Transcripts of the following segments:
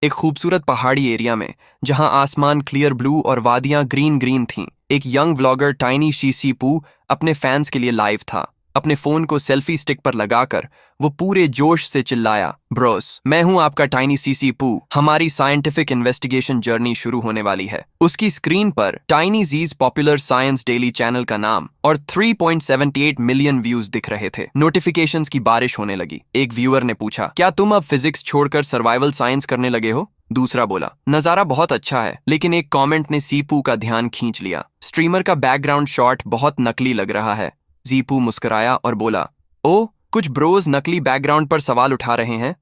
एक खूबसूरत पहाड़ी एरिया में, जहां आसमान क्लियर ब्लू और वादियां ग्रीन ग्रीन थीं, एक यंग व्लॉगर टाइनी शीसी पू अपने फैंस के लिए लाइव था। अपने फोन को सेल्फी स्टिक पर लगाकर वो पूरे जोश से चिल्लाया, ब्रोस, मैं हूं आपका टाइनी सीसी पू। हमारी साइंटिफिक इन्वेस्टिगेशन जर्नी शुरू होने वाली है। उसकी स्क्रीन पर टाइनी जीज पॉपुलर साइंस डेली चैनल का नाम और 3.78 मिलियन व्यूज दिख रहे थे। नोटिफिकेशंस की बारिश होने लगी। एक व्यूअर ने पूछा, क्या तुम अब फिजिक्स छोड़कर सर्वाइवल साइंस करने लगे हो? दूसरा बोला, नजारा बहुत अच्छा है। लेकिन एक कमेंट ने सीपू का ध्यान खींच लिया। स्ट्रीमर का बैकग्राउंड शॉट बहुत नकली लग रहा है। जीपू मुस्कुराया और बोला, ओ, कुछ ब्रोज नकली बैकग्राउंड पर सवाल उठा रहे हैं।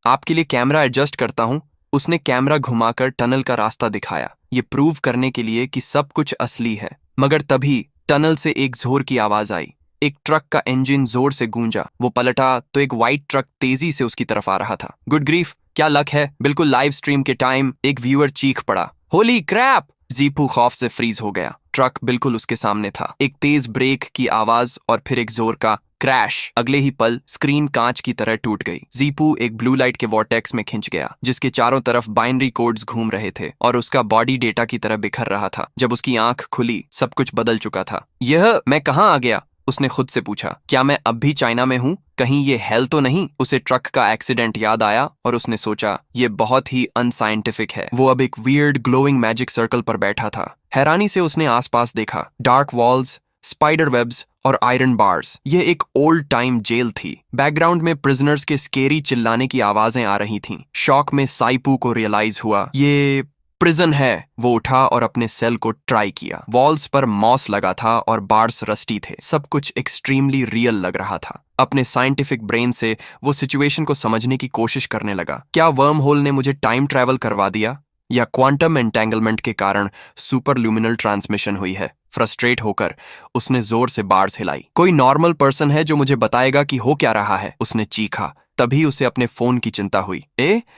आपके लिए कैमरा एडजस्ट करता हूं। उसने कैमरा घुमाकर टनल का रास्ता दिखाया, ये प्रूव करने के लिए कि सब कुछ असली है। मगर तभी टनल से एक जोर की आवाज आई। एक ट्रक का इंजन जोर से गूंजा। वो पलटा तो एक व्हाइट ट्रक तेजी से उसकी तरफ आ रहा था। गुड ग्रीफ, क्या लक है। बिल्कुल लाइव स्ट्रीम के टाइम एक व्यूअर चीख पड़ा, होली क्रैप। जीपू खौफ से फ्रीज हो गया। ट्रक बिल्कुल उसके सामने था। एक तेज ब्रेक की आवाज और फिर एक जोर का क्रैश। अगले ही पल स्क्रीन कांच की तरह टूट गई। जीपू एक ब्लू लाइट के वॉर्टेक्स में खिंच गया, जिसके चारों तरफ बाइनरी कोड्स घूम रहे थे और उसका बॉडी डेटा की तरह बिखर रहा था। जब उसकी आंख खुली, सब कुछ बदल चुका था। यह मैं कहाँ आ गया? उसने खुद से पूछा, क्या मैं अब भी चाइना में हूँ? कहीं ये हेल तो नहीं? उसे ट्रक का एक्सीडेंट याद आया और उसने सोचा, ये बहुत ही अनसाइंटिफिक है। वो अब एक वियर्ड ग्लोइंग मैजिक सर्कल पर बैठा था। हैरानी से उसने आसपास देखा। डार्क वॉल्स, स्पाइडर वेब्स और आयरन बार्स। ये एक ओल्ड टाइम जेल थी। बैकग्राउंड में प्रिजनर्स के स्केरी चिल्लाने की आवाजें आ रही थीं। शॉक में साइपू को रियलाइज हुआ, ये प्रिजन है। वो उठा और अपने सेल को ट्राई किया। वॉल्स पर मॉस लगा था और बार्स रस्टी थे। सब कुछ एक्सट्रीमली रियल लग रहा था। अपने साइंटिफिक ब्रेन से वो सिचुएशन को समझने की कोशिश करने लगा। क्या वर्म होल ने मुझे टाइम ट्रैवल करवा दिया, या क्वांटम एंटेंगलमेंट के कारण सुपर ल्यूमिनल ट्रांसमिशन हुई है? फ्रस्ट्रेट होकर उसने जोर से बार्स हिलाई। कोई नॉर्मल पर्सन है जो मुझे बताएगा कि हो क्या रहा है? उसने चीखा। तभी उसे अपने फोन की चिंता हुई।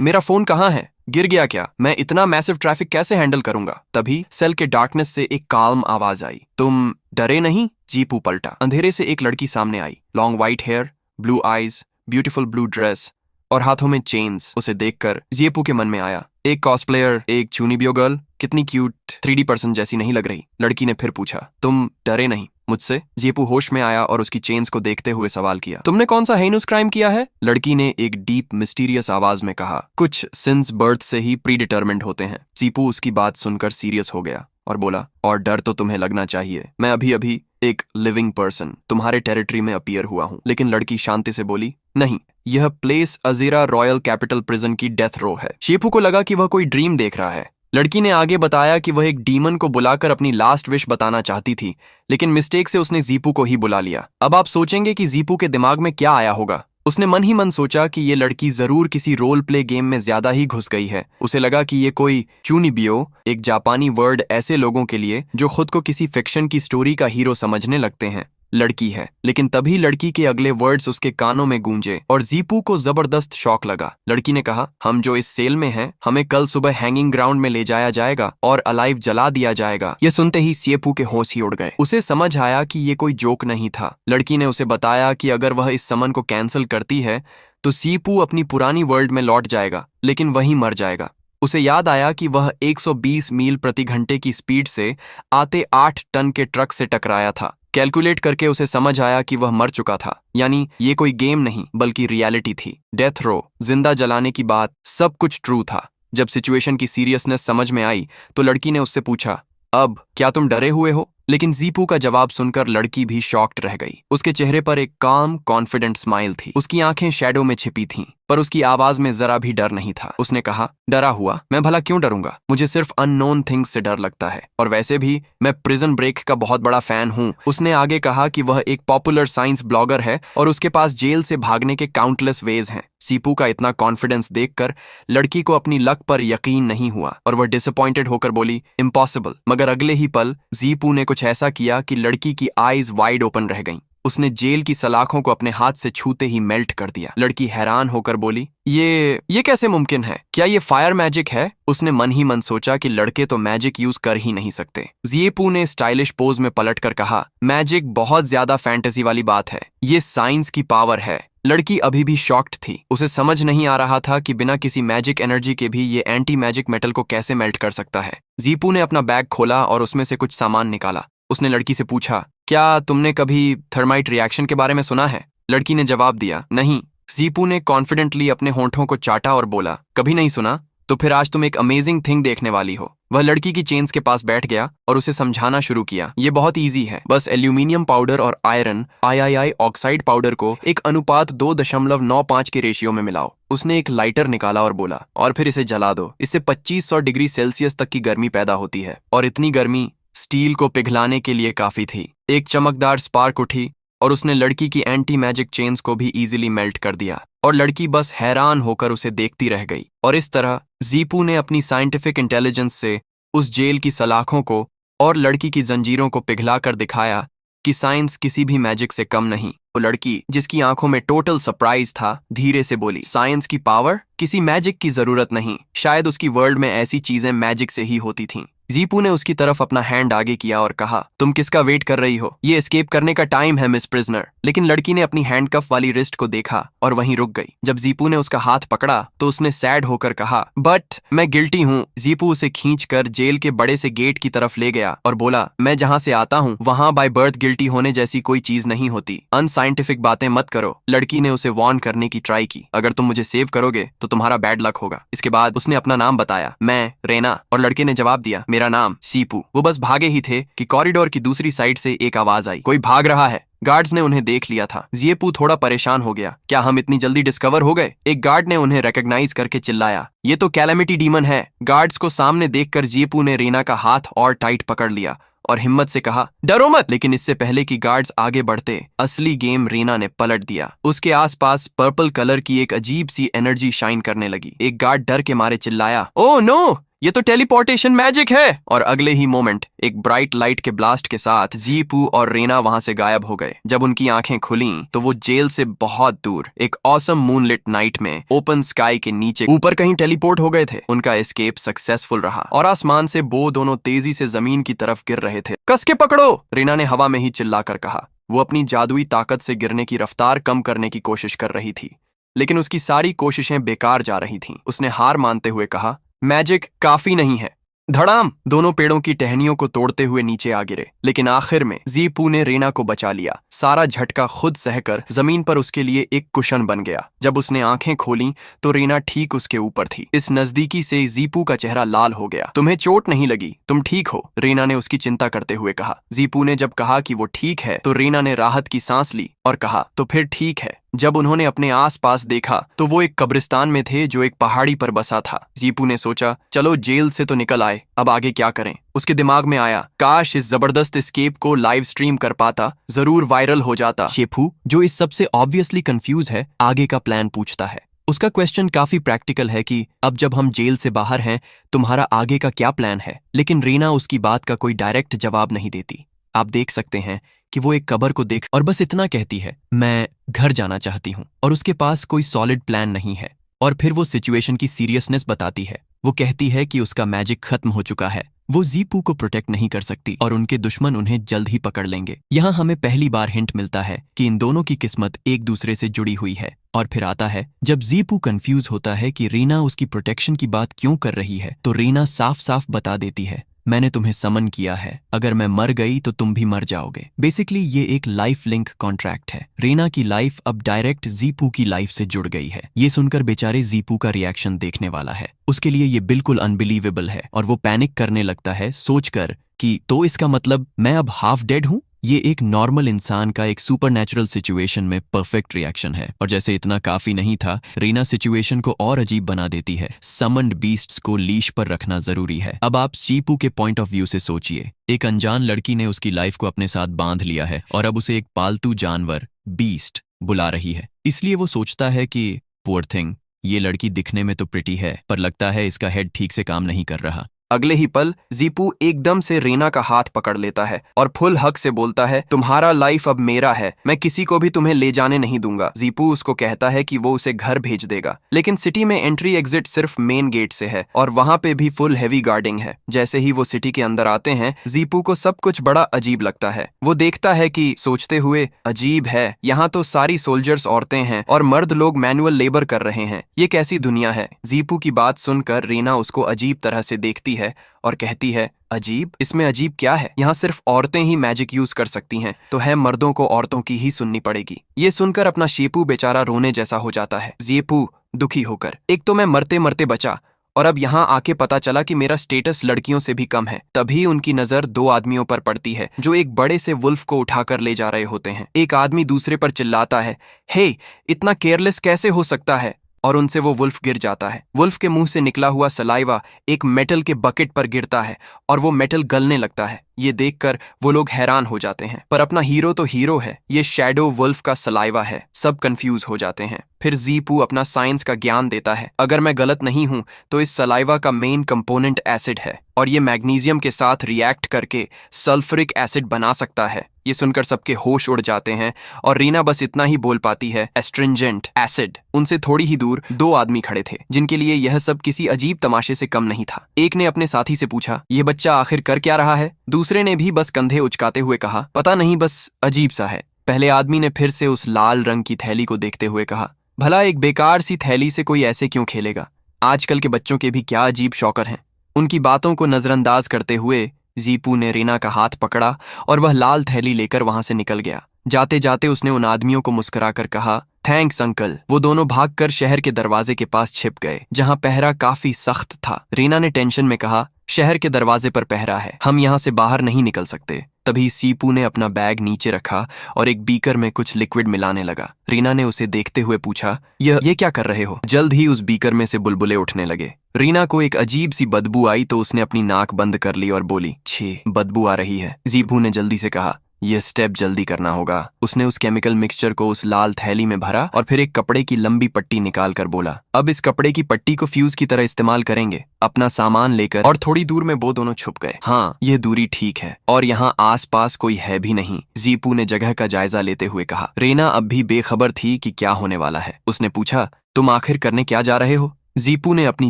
मेरा फोन कहाँ है? गिर गया क्या? मैं इतना मैसिव ट्रैफिक कैसे हैंडल करूंगा? तभी सेल के डार्कनेस से एक काल्म आवाज आई, तुम डरे नहीं? जीपू पलटा। अंधेरे से एक लड़की सामने आई। Long white hair, blue eyes, beautiful blue dress और हाथों में चेन्स। उसे देखकर जीपू के मन में आया, एक कॉस्प्लेयर, एक चूनीबियो गर्ल, कितनी क्यूट 3D पर्सन जैसी नहीं लग रही? लड़की ने फिर पूछा, तुम डरे नहीं मुझसे? जीपू होश में आया और उसकी चेन्स को देखते हुए सवाल किया, तुमने कौन सा हेनस क्राइम किया है? लड़की ने एक डीप मिस्टीरियस आवाज में कहा, कुछ सिंस बर्थ से ही प्री डिटर्मिन्ड होते हैं। जीपू उसकी बात सुनकर सीरियस हो गया और बोला, और डर तो तुम्हें लगना चाहिए। मैं अभी अभी एक लिविंग पर्सन तुम्हारे टेरिटरी में अपीयर हुआ हूं। लेकिन लड़की शांति से बोली, नहीं, यह प्लेस अजीरा रॉयल कैपिटल प्रिजन की डेथ रो है। शीपू को लगा कि वह कोई ड्रीम देख रहा है। लड़की ने आगे बताया कि वह एक डीमन को बुलाकर अपनी लास्ट विश बताना चाहती थी, लेकिन मिस्टेक से उसने जीपू को ही बुला लिया। अब आप सोचेंगे कि जीपू के दिमाग में क्या आया होगा। उसने मन ही मन सोचा कि ये लड़की जरूर किसी रोल प्ले गेम में ज्यादा ही घुस गई है। उसे लगा कि ये कोई चूनिबियो, एक जापानी वर्ड ऐसे लोगों के लिए जो खुद को किसी फिक्शन की स्टोरी का हीरो समझने लगते हैं, लड़की है। लेकिन तभी लड़की के अगले वर्ड्स उसके कानों में गूंजे और जीपू को जबरदस्त शॉक लगा। लड़की ने कहा, हम जो इस सेल में हैं, हमें कल सुबह हैंगिंग ग्राउंड में ले जाया जाएगा और अलाइव जला दिया जाएगा। ये सुनते ही सीपू के होश ही उड़ गए। उसे समझ आया कि ये कोई जोक नहीं था। लड़की ने उसे बताया कि अगर वह इस समन को कैंसिल करती है तो सीपू अपनी पुरानी वर्ल्ड में लौट जाएगा, लेकिन वहीं मर जाएगा। उसे याद आया कि वह 120 मील प्रति घंटे की स्पीड से आते 8 टन के ट्रक से टकराया था। कैलकुलेट करके उसे समझ आया कि वह मर चुका था। यानी ये कोई गेम नहीं बल्कि रियलिटी थी। डेथ रो, जिंदा जलाने की बात, सब कुछ ट्रू था। जब सिचुएशन की सीरियसनेस समझ में आई तो लड़की ने उससे पूछा, अब क्या तुम डरे हुए हो? लेकिन जीपू का जवाब सुनकर लड़की भी शॉक्ड रह गई। उसके चेहरे पर एक काम कॉन्फिडेंट स्माइल थी। उसकी आंखें शैडो में छिपी थीं, पर उसकी आवाज में जरा भी डर नहीं था। उसने कहा, डरा हुआ? मैं भला क्यों डरूंगा? मुझे सिर्फ अननोन थिंग्स से डर लगता है, और वैसे भी मैं प्रिजन ब्रेक का बहुत बड़ा फैन हूँ। उसने आगे कहा कि वह एक पॉपुलर साइंस ब्लॉगर है और उसके पास जेल से भागने के काउंटलेस वेज हैं। सीपू का इतना कॉन्फिडेंस देखकर लड़की को अपनी लक पर यकीन नहीं हुआ और वह डिसअपॉइंटेड होकर बोली, इम्पॉसिबल। मगर अगले ही पल जीपू ने कुछ ऐसा किया कि लड़की की आईज वाइड ओपन रह गईं। उसने जेल की सलाखों को अपने हाथ से छूते ही मेल्ट कर दिया। लड़की हैरान होकर बोली, ये कैसे मुमकिन है? क्या ये फायर मैजिक है? उसने मन ही मन सोचा कि लड़के तो मैजिक यूज कर ही नहीं सकते। जीपू ने स्टाइलिश पोज में पलटकर कहा, मैजिक बहुत ज्यादा फैंटेसी वाली बात है, ये साइंस की पावर है। लड़की अभी भी शॉक्ड थी। उसे समझ नहीं आ रहा था कि बिना किसी मैजिक एनर्जी के भी ये एंटी मैजिक मेटल को कैसे मेल्ट कर सकता है। जीपू ने अपना बैग खोला और उसमें से कुछ सामान निकाला। उसने लड़की से पूछा, क्या तुमने कभी थर्माइट रिएक्शन के बारे में सुना है? लड़की ने जवाब दिया, नहीं। जीपू ने कॉन्फिडेंटली अपने होंठों को चाटा और बोला, कभी नहीं सुना? तो फिर आज तुम एक अमेजिंग थिंग देखने वाली हो। वह लड़की की चेन्स के पास बैठ गया और उसे समझाना शुरू किया। ये बहुत इजी है, बस एल्यूमिनियम पाउडर और आयरन आई ऑक्साइड पाउडर को एक अनुपात 2.95 के रेशियो में मिलाओ। उसने एक लाइटर निकाला और बोला, और फिर इसे जला दो। इससे 2500 डिग्री सेल्सियस तक की गर्मी पैदा होती है, और इतनी गर्मी स्टील को पिघलाने के लिए काफी थी। एक चमकदार स्पार्क उठी और उसने लड़की की एंटी मैजिक चेन्स को भी इजीली मेल्ट कर दिया, और लड़की बस हैरान होकर उसे देखती रह गई। और इस तरह जीपू ने अपनी साइंटिफिक इंटेलिजेंस से उस जेल की सलाखों को और लड़की की जंजीरों को पिघलाकर दिखाया कि साइंस किसी भी मैजिक से कम नहीं। वो लड़की, जिसकी आंखों में टोटल सरप्राइज था, धीरे से बोली, साइंस की पावर? किसी मैजिक की जरूरत नहीं। शायद उसकी वर्ल्ड में ऐसी चीजें मैजिक से ही होती थीं। जीपू ने उसकी तरफ अपना हैंड आगे किया और कहा, तुम किसका वेट कर रही हो? ये एस्केप करने का टाइम है, मिस प्रिजनर। लेकिन लड़की ने अपनी हैंडकफ वाली रिस्ट को देखा और वहीं रुक गई। जब जीपू ने उसका हाथ पकड़ा तो उसने सैड होकर कहा, बट मैं गिल्टी हूँ। जीपू उसे खींचकर जेल के बड़े से गेट की तरफ ले गया और बोला, मैं जहाँ से आता हूँ वहां बाय बर्थ गिल्टी होने जैसी कोई चीज नहीं होती। अनसाइंटिफिक बातें मत करो। लड़की ने उसे वार्न करने की ट्राई की, अगर तुम मुझे सेव करोगे तो तुम्हारा बैड लक होगा। इसके बाद उसने अपना नाम बताया, मैं रेना, और लड़के ने जवाब दिया, मेरा नाम सीपू। वो बस भागे ही थे कि कॉरिडोर की दूसरी साइड से एक आवाज आई, कोई भाग रहा है। गार्ड्स ने उन्हें देख लिया था। जीपू थोड़ा परेशान हो गया, क्या हम इतनी जल्दी डिस्कवर हो गए? एक गार्ड ने उन्हें रिकॉग्नाइज करके चिल्लाया, ये तो कैलेमिटी डीमन है। गार्ड्स को सामने देखकर जीपू ने रेना का हाथ और टाइट पकड़ लिया और हिम्मत से कहा, डरो मत। लेकिन इससे पहले कि गार्ड्स आगे बढ़ते, असली गेम रेना ने पलट दिया। उसके आसपास पर्पल कलर की एक अजीब सी एनर्जी शाइन करने लगी। एक गार्ड डर के मारे चिल्लाया, ओह नो, ये तो टेलीपोर्टेशन मैजिक है। और अगले ही मोमेंट एक ब्राइट लाइट के ब्लास्ट के साथ जीपू और रेना वहां से गायब हो गए। जब उनकी आंखें खुलीं तो वो जेल से बहुत दूर एक ऑसम मूनलिट नाइट में ओपन स्काई के नीचे ऊपर कहीं टेलीपोर्ट हो गए थे। उनका एस्केप सक्सेसफुल रहा और आसमान से वो दोनों तेजी से जमीन की तरफ गिर रहे थे। कस के पकड़ो, रेना ने हवा में ही चिल्लाकर कहा। वो अपनी जादुई ताकत से गिरने की रफ्तार कम करने की कोशिश कर रही थी, लेकिन उसकी सारी कोशिशें बेकार जा रही थीं। उसने हार मानते हुए कहा, मैजिक काफी नहीं है। धड़ाम, दोनों पेड़ों की टहनियों को तोड़ते हुए नीचे आ गिरे। लेकिन आखिर में जीपू ने रेना को बचा लिया। सारा झटका खुद सहकर जमीन पर उसके लिए एक कुशन बन गया। जब उसने आंखें खोलीं तो रेना ठीक उसके ऊपर थी। इस नजदीकी से जीपू का चेहरा लाल हो गया। तुम्हें चोट नहीं लगी? तुम ठीक हो? रेना ने उसकी चिंता करते हुए कहा। जीपू ने जब कहा कि वो ठीक है तो रेना ने राहत की सांस ली और कहा, तो फिर ठीक है। जब उन्होंने अपने आसपास देखा तो वो एक कब्रिस्तान में थे जो एक पहाड़ी पर बसा था। जीपू ने सोचा, चलो जेल से तो निकल आए, अब आगे क्या करें? उसके दिमाग में आया, काश इस जबरदस्त एस्केप को लाइव स्ट्रीम कर पाता, जरूर वायरल हो जाता। शेफू, जो इस सबसे ऑब्वियसली कंफ्यूज है, आगे का प्लान पूछता है। उसका क्वेश्चन काफी प्रैक्टिकल है कि अब जब हम जेल से बाहर हैं, तुम्हारा आगे का क्या प्लान है? लेकिन रीना उसकी बात का कोई डायरेक्ट जवाब नहीं देती। आप देख सकते हैं कि वो एक कब्र को देख और बस इतना कहती है, मैं घर जाना चाहती हूँ। और उसके पास कोई सॉलिड प्लान नहीं है। और फिर वो सिचुएशन की सीरियसनेस बताती है। वो कहती है कि उसका मैजिक खत्म हो चुका है, वो जीपू को प्रोटेक्ट नहीं कर सकती और उनके दुश्मन उन्हें जल्द ही पकड़ लेंगे। यहाँ हमें पहली बार हिंट मिलता है कि इन दोनों की किस्मत एक दूसरे से जुड़ी हुई है। और फिर आता है जब जीपू कंफ्यूज होता है कि रीना उसकी प्रोटेक्शन की बात क्यों कर रही है, तो रीना साफ साफ बता देती है, मैंने तुम्हें समन किया है, अगर मैं मर गई तो तुम भी मर जाओगे। बेसिकली ये एक लाइफ लिंक कॉन्ट्रैक्ट है। रीना की लाइफ अब डायरेक्ट जीपू की लाइफ से जुड़ गई है। ये सुनकर बेचारे जीपू का रिएक्शन देखने वाला है। उसके लिए ये बिल्कुल अनबिलीवेबल है और वो पैनिक करने लगता है सोचकर कि तो इसका मतलब मैं अब हाफ डेड हूँ। ये एक नॉर्मल इंसान का एक सुपरनैचुरल सिचुएशन में परफेक्ट रिएक्शन है। और जैसे इतना काफी नहीं था, रीना सिचुएशन को और अजीब बना देती है। समन्ड बीस्ट्स को लीश पर रखना जरूरी है। अब आप जीपू के पॉइंट ऑफ व्यू से सोचिए, एक अनजान लड़की ने उसकी लाइफ को अपने साथ बांध लिया है और अब उसे एक पालतू जानवर बीस्ट बुला रही है। इसलिए वो सोचता है कि पुअर थिंग, ये लड़की दिखने में तो प्रिटी है, पर लगता है इसका हेड ठीक से काम नहीं कर रहा। अगले ही पल जीपू एकदम से रीना का हाथ पकड़ लेता है और फुल हक से बोलता है, तुम्हारा लाइफ अब मेरा है, मैं किसी को भी तुम्हें ले जाने नहीं दूंगा। जीपू उसको कहता है कि वो उसे घर भेज देगा, लेकिन सिटी में एंट्री एग्जिट सिर्फ मेन गेट से है और वहां पे भी फुल हेवी गार्डिंग है। जैसे ही वो सिटी के अंदर आते हैं, जीपू को सब कुछ बड़ा अजीब लगता है। वो देखता है कि सोचते हुए, अजीब है, यहाँ तो सारी सोल्जर्स औरतें हैं और मर्द लोग मैनुअल लेबर कर रहे हैं, ये कैसी दुनिया है। जीपू की बात सुनकर रीना उसको अजीब तरह से देखती है और कहती है, अजीब? इसमें अजीब क्या है? यहाँ सिर्फ औरतें ही मैजिक यूज कर सकती हैं, तो है मर्दों को औरतों की ही सुननी पड़ेगी। ये सुनकर अपना शेपू बेचारा रोने जैसा हो जाता है। जेपू दुखी होकर, एक तो मैं मरते मरते बचा और अब यहाँ आके पता चला कि मेरा स्टेटस लड़कियों से भी कम है। तभी उनकी नजर दो आदमियों पर पड़ती है जो एक बड़े से वुल्फ को उठाकर ले जा रहे होते हैं। एक आदमी दूसरे पर चिल्लाता है, हे, इतना केयरलेस कैसे हो सकता है? और उनसे वो वुल्फ गिर जाता है। वुल्फ के मुंह से निकला हुआ सलाइवा एक मेटल के बकेट पर गिरता है और वो मेटल गलने लगता है। ये देखकर वो लोग हैरान हो जाते हैं, पर अपना हीरो तो हीरो है, ये शैडो वुल्फ का सलाइवा है। सब कंफ्यूज हो जाते हैं। फिर जीपू अपना साइंस का ज्ञान देता है, अगर मैं गलत नहीं हूं तो इस सलाइवा का मेन कंपोनेंट एसिड है और ये मैग्नीशियम के साथ रिएक्ट करके सल्फ्यूरिक एसिड बना सकता है। ये सुनकर सबके होश उड़ जाते हैं और रीना बस इतना ही बोल पाती है, एस्ट्रिंजेंट एसिड। उनसे थोड़ी ही दूर दो आदमी खड़े थे जिनके लिए यह सब किसी अजीब तमाशे से कम नहीं था। एक ने अपने साथी से पूछा, यह बच्चा आखिर कर क्या रहा है? दूसरे ने भी बस कंधे उचकाते हुए कहा, पता नहीं, बस अजीब सा है। पहले आदमी ने फिर से उस लाल रंग की थैली को देखते हुए कहा, भला एक बेकार सी थैली से कोई ऐसे क्यों खेलेगा? आजकल के बच्चों के भी क्या अजीब शौकर हैं। उनकी बातों को नजरअंदाज करते हुए जीपू ने रीना का हाथ पकड़ा और वह लाल थैली लेकर वहां से निकल गया। जाते जाते उसने उन आदमियों को मुस्कुराकर कहा, थैंक्स अंकल। वो दोनों भागकर शहर के दरवाजे के पास छिप गए जहां पहरा काफी सख्त था। रीना ने टेंशन में कहा, शहर के दरवाजे पर पहरा है, हम यहाँ से बाहर नहीं निकल सकते। तभी सीपू ने अपना बैग नीचे रखा और एक बीकर में कुछ लिक्विड मिलाने लगा। रीना ने उसे देखते हुए पूछा, ये क्या कर रहे हो? जल्द ही उस बीकर में से बुलबुले उठने लगे। रीना को एक अजीब सी बदबू आई तो उसने अपनी नाक बंद कर ली और बोली, छी, बदबू आ रही है। जीपू ने जल्दी से कहा, यह स्टेप जल्दी करना होगा। उसने उस केमिकल मिक्सचर को उस लाल थैली में भरा और फिर एक कपड़े की लंबी पट्टी निकाल कर बोला, अब इस कपड़े की पट्टी को फ्यूज की तरह इस्तेमाल करेंगे। अपना सामान लेकर और थोड़ी दूर में वो दोनों छुप गए। हाँ, यह दूरी ठीक है और यहाँ आसपास कोई है भी नहीं, जीपू ने जगह का जायजा लेते हुए कहा। रीना अब भी बेखबर थी कि क्या होने वाला है। उसने पूछा, तुम आखिर करने क्या जा रहे हो? जीपू ने अपनी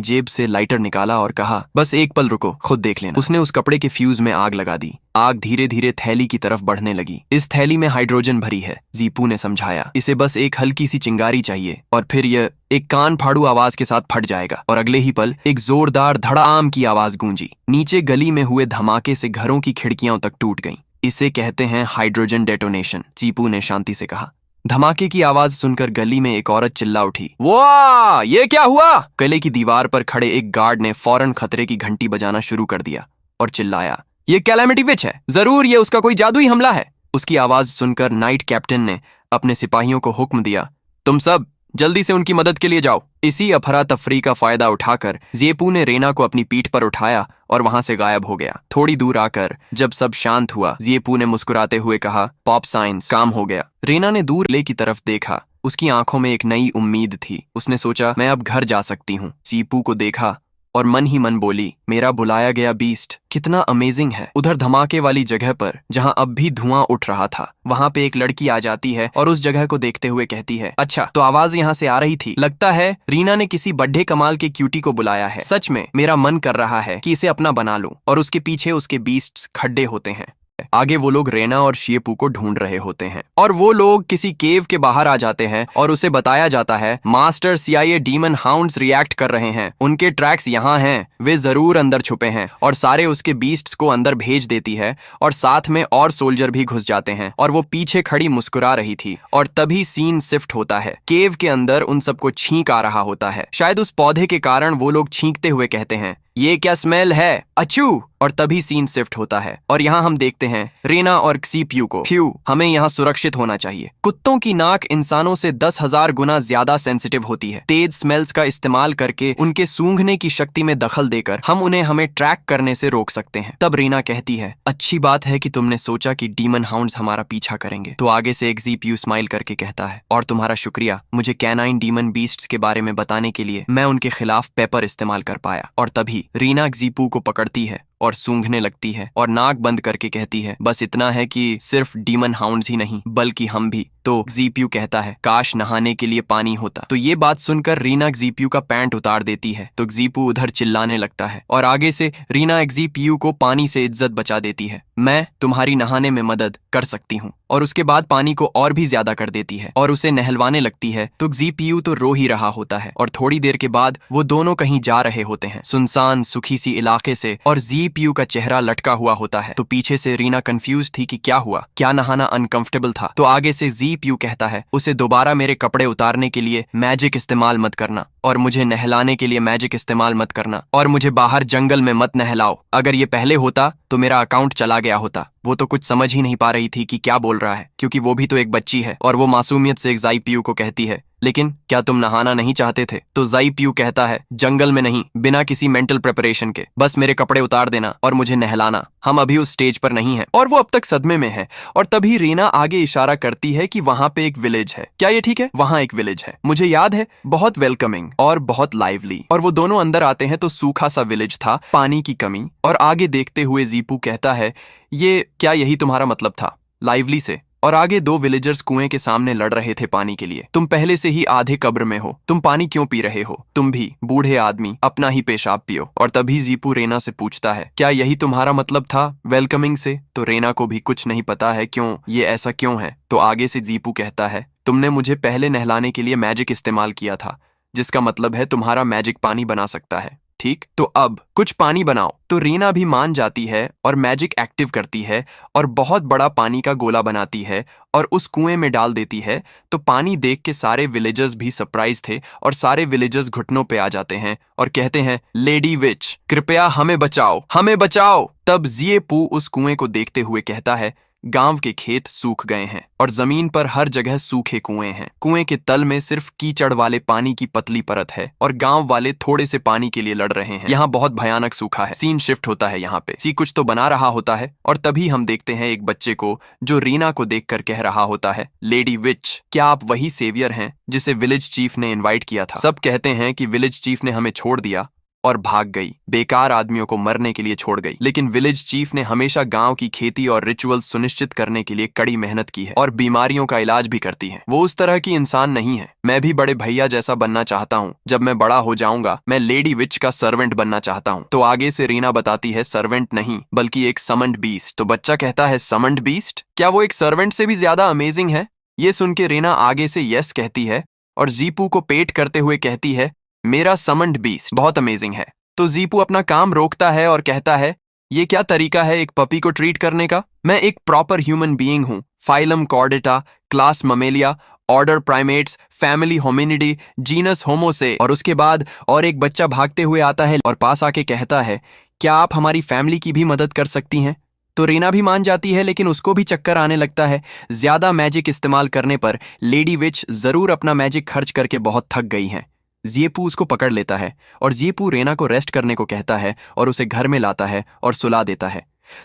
जेब से लाइटर निकाला और कहा, बस एक पल रुको, खुद देख लेना। उसने उस कपड़े के फ्यूज में आग लगा दी। आग धीरे धीरे थैली की तरफ बढ़ने लगी। इस थैली में हाइड्रोजन भरी है, जीपू ने समझाया। इसे बस एक हल्की सी चिंगारी चाहिए और फिर यह एक कान फाड़ू आवाज के साथ फट जाएगा। और अगले ही पल एक जोरदार धड़ाम की आवाज गूंजी। नीचे गली में हुए धमाके से घरों की खिड़कियां तक टूट गईं। इसे कहते हैं हाइड्रोजन डेटोनेशन, जीपू ने शांति से कहा। धमाके की आवाज सुनकर गली में एक औरत चिल्ला उठी, वाह, ये क्या हुआ? किले की दीवार पर खड़े एक गार्ड ने फौरन खतरे की घंटी बजाना शुरू कर दिया और चिल्लाया, ये कैलामिटी विच है, जरूर ये उसका कोई जादुई हमला है। उसकी आवाज सुनकर नाइट कैप्टन ने अपने सिपाहियों को हुक्म दिया, तुम सब जल्दी से उनकी मदद के लिए जाओ। इसी अफरा तफरी का फायदा उठाकर जेपू ने रीना को अपनी पीठ पर उठाया और वहां से गायब हो गया। थोड़ी दूर आकर जब सब शांत हुआ, जेपू ने मुस्कुराते हुए कहा, पॉप साइंस, काम हो गया। रीना ने दूर ले की तरफ देखा। उसकी आंखों में एक नई उम्मीद थी। उसने सोचा, मैं अब घर जा सकती हूँ। जेपू को देखा और मन ही मन बोली, मेरा बुलाया गया बीस्ट कितना अमेजिंग है। उधर धमाके वाली जगह पर जहां अब भी धुआं उठ रहा था, वहां पे एक लड़की आ जाती है और उस जगह को देखते हुए कहती है, अच्छा तो आवाज यहाँ से आ रही थी, लगता है रीना ने किसी बड्ढे कमाल के क्यूटी को बुलाया है। सच में मेरा मन कर रहा है कि इसे अपना बना लूं। और उसके पीछे उसके बीस्ट्स खड्डे होते हैं। आगे वो लोग रेना और शिएपू को ढूंढ रहे होते हैं और वो लोग किसी केव के बाहर आ जाते हैं और उसे बताया जाता है, master CIA demon hounds react कर रहे हैं, उनके ट्रैक्स यहाँ हैं, वे जरूर अंदर छुपे हैं। और सारे उसके बीस्ट्स को अंदर भेज देती है और साथ में और सोल्जर भी घुस जाते हैं और वो पीछे खड़ी मुस्कुरा रही थी। और तभी सीन शिफ्ट होता है। केव के अंदर उन सबको छींक आ रहा होता है। शायद उस पौधे के कारण वो लोग छींकते हुए कहते हैं, ये क्या स्मेल है, अचू। और तभी सीन शिफ्ट होता है और यहाँ हम देखते हैं रीना और सीपीयू को। फ्यू, हमें यहाँ सुरक्षित होना चाहिए। कुत्तों की नाक इंसानों से 10,000 गुना ज्यादा सेंसिटिव होती है। तेज स्मेल्स का इस्तेमाल करके उनके सूंघने की शक्ति में दखल देकर हम उन्हें हमें ट्रैक करने से रोक सकते हैं। तब रीना कहती है, अच्छी बात है कि तुमने सोचा कि डीमन हाउंड्स हमारा पीछा करेंगे। तो आगे से एक सीपीयू स्माइल करके कहता है, और तुम्हारा शुक्रिया मुझे कैनाइन डीमन बीस्ट्स के बारे में बताने के लिए। मैं उनके खिलाफ पेपर इस्तेमाल कर पाया। और तभी रीना जीपू को पकड़ती है और सूंघने लगती है और नाक बंद करके कहती है, बस इतना है कि सिर्फ डीमन हाउंड्स ही नहीं बल्कि हम भी। तो जीपीयू कहता है, काश नहाने के लिए पानी होता। तो ये बात सुनकर रीना जीपीयू का पैंट उतार देती है। तो जीपू उधर चिल्लाने लगता है और आगे से रीना जीपीयू को पानी से इज्जत बचा देती है। मैं तुम्हारी नहाने में मदद कर सकती हूँ। और उसके बाद पानी को और भी ज्यादा कर देती है और उसे नहलवाने लगती है। तो जीपीयू तो रो ही रहा होता है और थोड़ी देर के बाद वो दोनों कहीं जा रहे होते हैं, सुनसान सुखी सी इलाके से, और जीपीयू का चेहरा लटका हुआ होता है। तो पीछे से रीना कंफ्यूज थी कि क्या हुआ, क्या नहाना अनकंफर्टेबल था। तो आगे से जीपीयू कहता है, उसे दोबारा मेरे कपड़े उतारने के लिए मैजिक इस्तेमाल मत करना, और मुझे नहलाने के लिए मैजिक इस्तेमाल मत करना, और मुझे बाहर जंगल में मत नहलाओ। अगर ये पहले होता तो मेरा अकाउंट चला गया होता। वो तो कुछ समझ ही नहीं पा रही थी कि क्या बोल रहा है, क्योंकि वो भी तो एक बच्ची है। और वो मासूमियत से जीपीयू को कहती है, लेकिन क्या तुम नहाना नहीं चाहते थे? तो जीपीयू कहता है, जंगल में नहीं, बिना किसी मेंटल प्रिपरेशन के, बस मेरे कपड़े उतार देना और मुझे नहलाना। हम अभी उस स्टेज पर नहीं हैं। और वो अब तक सदमे में है। और तभी रीना आगे इशारा करती है कि वहां पे एक विलेज है। क्या ये ठीक है? वहां एक विलेज है, मुझे याद है, बहुत वेलकमिंग और बहुत लाइवली। और वो दोनों अंदर आते हैं तो सूखा सा विलेज था, पानी की कमी। और आगे देखते हुए जीपू कहता है, ये क्या यही तुम्हारा मतलब था? लाइवली से। और आगे दो विलेजर्स कुएं के सामने लड़ रहे थे पानी के लिए। तुम पहले से ही आधे कब्र में हो, तुम पानी क्यों पी रहे हो? तुम भी बूढ़े आदमी, अपना ही पेशाब पियो। और तभी जीपू रेना से पूछता है, क्या यही तुम्हारा मतलब था वेलकमिंग से? तो रेना को भी कुछ नहीं पता है क्यों ये ऐसा क्यों है। तो आगे से जीपू कहता है, तुमने मुझे पहले नहलाने के लिए मैजिक इस्तेमाल किया था, जिसका मतलब है तुम्हारा मैजिक पानी बना सकता है, ठीक? तो अब कुछ पानी बनाओ। तो रीना भी मान जाती है और मैजिक एक्टिव करती है और बहुत बड़ा पानी का गोला बनाती है और उस कुएं में डाल देती है। तो पानी देख के सारे विलेजर्स भी सरप्राइज थे और सारे विलेजर्स घुटनों पे आ जाते हैं और कहते हैं, लेडी विच, कृपया हमें बचाओ, हमें बचाओ। तब जीपू उस कुएं को देखते हुए कहता है, गांव के खेत सूख गए हैं और जमीन पर हर जगह सूखे कुएं हैं। कुएं के तल में सिर्फ कीचड़ वाले पानी की पतली परत है और गांव वाले थोड़े से पानी के लिए लड़ रहे हैं। यहाँ बहुत भयानक सूखा है। सीन शिफ्ट होता है यहाँ पे। सी कुछ तो बना रहा होता है और तभी हम देखते हैं एक बच्चे को जो रीना को देखकर कह रहा होता है, लेडी विच, क्या आप वही सेवियर हैं जिसे विलेज चीफ ने इन्वाइट किया था? सब कहते हैं कि विलेज चीफ ने हमें छोड़ दिया और भाग गई, बेकार आदमियों को मरने के लिए छोड़ गई। लेकिन विलेज चीफ ने हमेशा गांव की खेती और रिचुअल्स सुनिश्चित करने के लिए कड़ी मेहनत की है और बीमारियों का इलाज भी करती है। वो उस तरह की इंसान नहीं है। मैं भी बड़े भैया जैसा बनना चाहता हूँ। जब मैं बड़ा हो जाऊंगा मैं लेडी विच का सर्वेंट बनना चाहता हूँ। तो आगे से रीना बताती है, सर्वेंट नहीं बल्कि एक समन्ड बीस्ट। तो बच्चा कहता है, समन्ड बीस्ट? क्या वो एक सर्वेंट से भी ज्यादा अमेजिंग है? ये सुन के रीना आगे से यस कहती है और जीपू को पेट करते हुए कहती है, मेरा समन्ड बीस्ट बहुत अमेजिंग है। तो जीपू अपना काम रोकता है और कहता है, ये क्या तरीका है एक पपी को ट्रीट करने का? मैं एक प्रॉपर ह्यूमन बीइंग हूँ, phylum chordata, class mammalia, order primates, family hominidae, genus homo से। और उसके बाद और एक बच्चा भागते हुए आता है और पास आके कहता है, क्या आप हमारी फैमिली की भी मदद कर सकती हैं? तो रीना भी मान जाती है, लेकिन उसको भी चक्कर आने लगता है। ज्यादा मैजिक इस्तेमाल करने पर लेडी विच जरूर अपना मैजिक खर्च करके बहुत थक गई हैं। जीपू उसको पकड़ लेता है और जीपू रेना को रेस्ट करने को कहता है और उसे घर में लाता है और सुला देता है।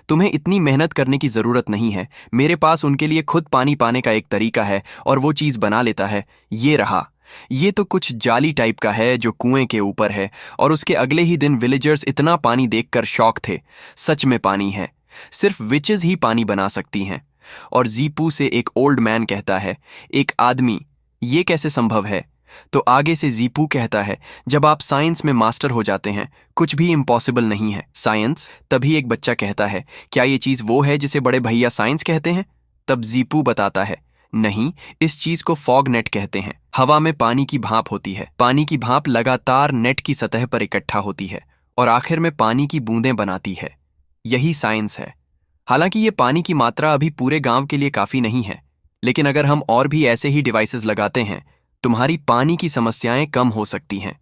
तुम्हें इतनी मेहनत करने की जरूरत नहीं है, मेरे पास उनके लिए खुद पानी पाने का एक तरीका है। और वो चीज बना लेता है। ये रहा। ये तो कुछ जाली टाइप का है जो कुएं के ऊपर है। और उसके अगले ही दिन विलेजर्स इतना पानी देखकर शॉक थे। सच में पानी है, सिर्फ विचेस ही पानी बना सकती हैं। और जीपू से एक ओल्ड मैन कहता है, एक आदमी, ये कैसे संभव है? तो आगे से जीपू कहता है, जब आप साइंस में मास्टर हो जाते हैं कुछ भी इम्पॉसिबल नहीं है। साइंस? तभी एक बच्चा कहता है, क्या ये चीज वो है जिसे बड़े भैया साइंस कहते हैं? तब जीपू बताता है, नहीं, इस चीज को फॉग नेट कहते हैं। हवा में पानी की भाप होती है। पानी की भाप लगातार नेट की सतह पर इकट्ठा होती है और आखिर में पानी की बूंदें बनाती है। यही साइंस है। हालांकि ये पानी की मात्रा अभी पूरे गांव के लिए काफी नहीं है, लेकिन अगर हम और भी ऐसे ही डिवाइसेस लगाते हैं तुम्हारी पानी की समस्याएं कम हो सकती हैं।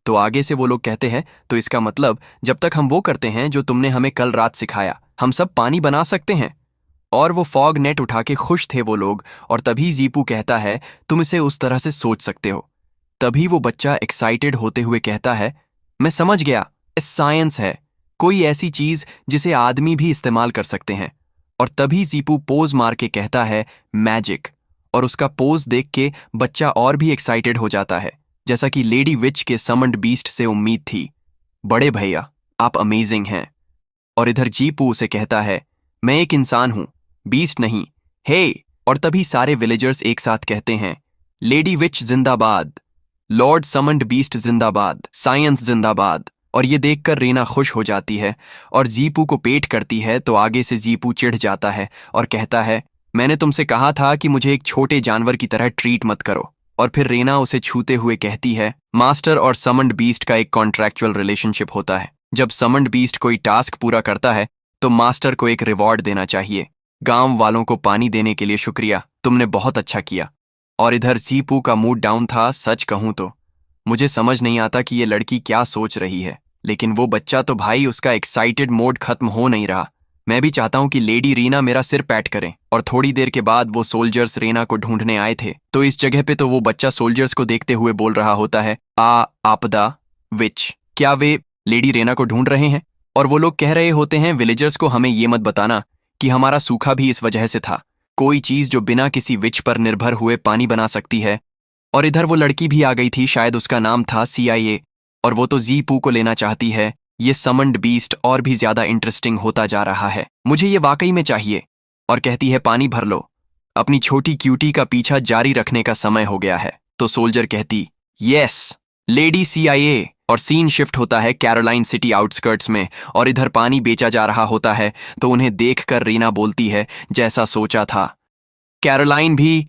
तो आगे से वो लोग कहते हैं, तो इसका मतलब जब तक हम वो करते हैं जो तुमने हमें कल रात सिखाया, हम सब पानी बना सकते हैं। और वो फॉग नेट उठा के खुश थे वो लोग। और तभी जीपू कहता है, तुम इसे उस तरह से सोच सकते हो। तभी वो बच्चा एक्साइटेड होते हुए कहता है, मैं समझ गया, साइंस है, कोई ऐसी चीज जिसे आदमी भी इस्तेमाल कर सकते हैं। और तभी जीपू पोज मार के कहता है, मैजिक। और उसका पोज देख के बच्चा और भी एक्साइटेड हो जाता है, जैसा कि लेडी विच के समन्ड बीस्ट से उम्मीद थी। बड़े भैया, आप अमेजिंग हैं। और इधर जीपू उसे कहता है, मैं एक इंसान हूं, बीस्ट नहीं। हे। और तभी सारे विलेजर्स एक साथ कहते हैं, लेडी विच जिंदाबाद, लॉर्ड समंड बीस्ट जिंदाबाद, साइंस जिंदाबाद। और ये देखकर रीना खुश हो जाती है और जीपू को पेट करती है, तो आगे से जीपू चिढ़ जाता है और कहता है, मैंने तुमसे कहा था कि मुझे एक छोटे जानवर की तरह ट्रीट मत करो। और फिर रीना उसे छूते हुए कहती है, मास्टर और समंड बीस्ट का एक कॉन्ट्रैक्चुअल रिलेशनशिप होता है। जब समंड बीस्ट कोई टास्क पूरा करता है तो मास्टर को एक रिवॉर्ड देना चाहिए। गांव वालों को पानी देने के लिए शुक्रिया, तुमने बहुत अच्छा किया। और इधर जीपू का मूड डाउन था। सच कहूं तो मुझे समझ नहीं आता कि ये लड़की क्या सोच रही है, लेकिन वो बच्चा तो भाई, उसका एक्साइटेड मोड खत्म हो नहीं रहा। मैं भी चाहता हूं कि लेडी रीना मेरा सिर पैट करें। और थोड़ी देर के बाद वो सोल्जर्स रीना को ढूंढने आए थे, तो इस जगह पे तो वो बच्चा सोल्जर्स को देखते हुए बोल रहा होता है, आपदा विच। क्या वे लेडी रीना को ढूंढ रहे हैं? और वो लोग कह रहे होते हैं, विलेजर्स को हमें ये मत बताना कि हमारा सूखा भी इस वजह से था। कोई चीज जो बिना किसी विच पर निर्भर हुए पानी बना सकती है। और इधर वो लड़की भी आ गई थी, शायद उसका नाम था CIA। और वो तो जीपू को लेना चाहती है। ये समंड बीस्ट और भी ज्यादा इंटरेस्टिंग होता जा रहा है, मुझे ये वाकई में चाहिए। और कहती है, पानी भर लो, अपनी छोटी क्यूटी का पीछा जारी रखने का समय हो गया है। तो सोल्जर कहती, यस लेडी CIA। और सीन शिफ्ट होता है कैरोलाइन सिटी आउटस्कर्ट्स में, और इधर पानी बेचा जा रहा होता है। तो उन्हें देखकर रीना बोलती है, जैसा सोचा था, कैरोलाइन भी।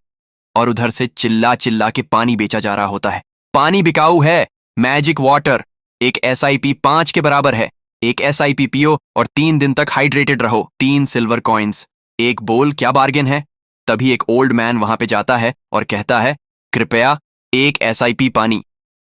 और उधर से चिल्ला चिल्ला के पानी बेचा जा रहा होता है। पानी बिकाऊ है, मैजिक वाटर, एक SIP 5 के बराबर है। एक SIP पियो और 3 दिन तक हाइड्रेटेड रहो। 3 सिल्वर कॉइन्स, एक बोल, क्या बार्गेन है। तभी एक ओल्ड मैन वहां पे जाता है और कहता है, कृपया एक SIP पानी।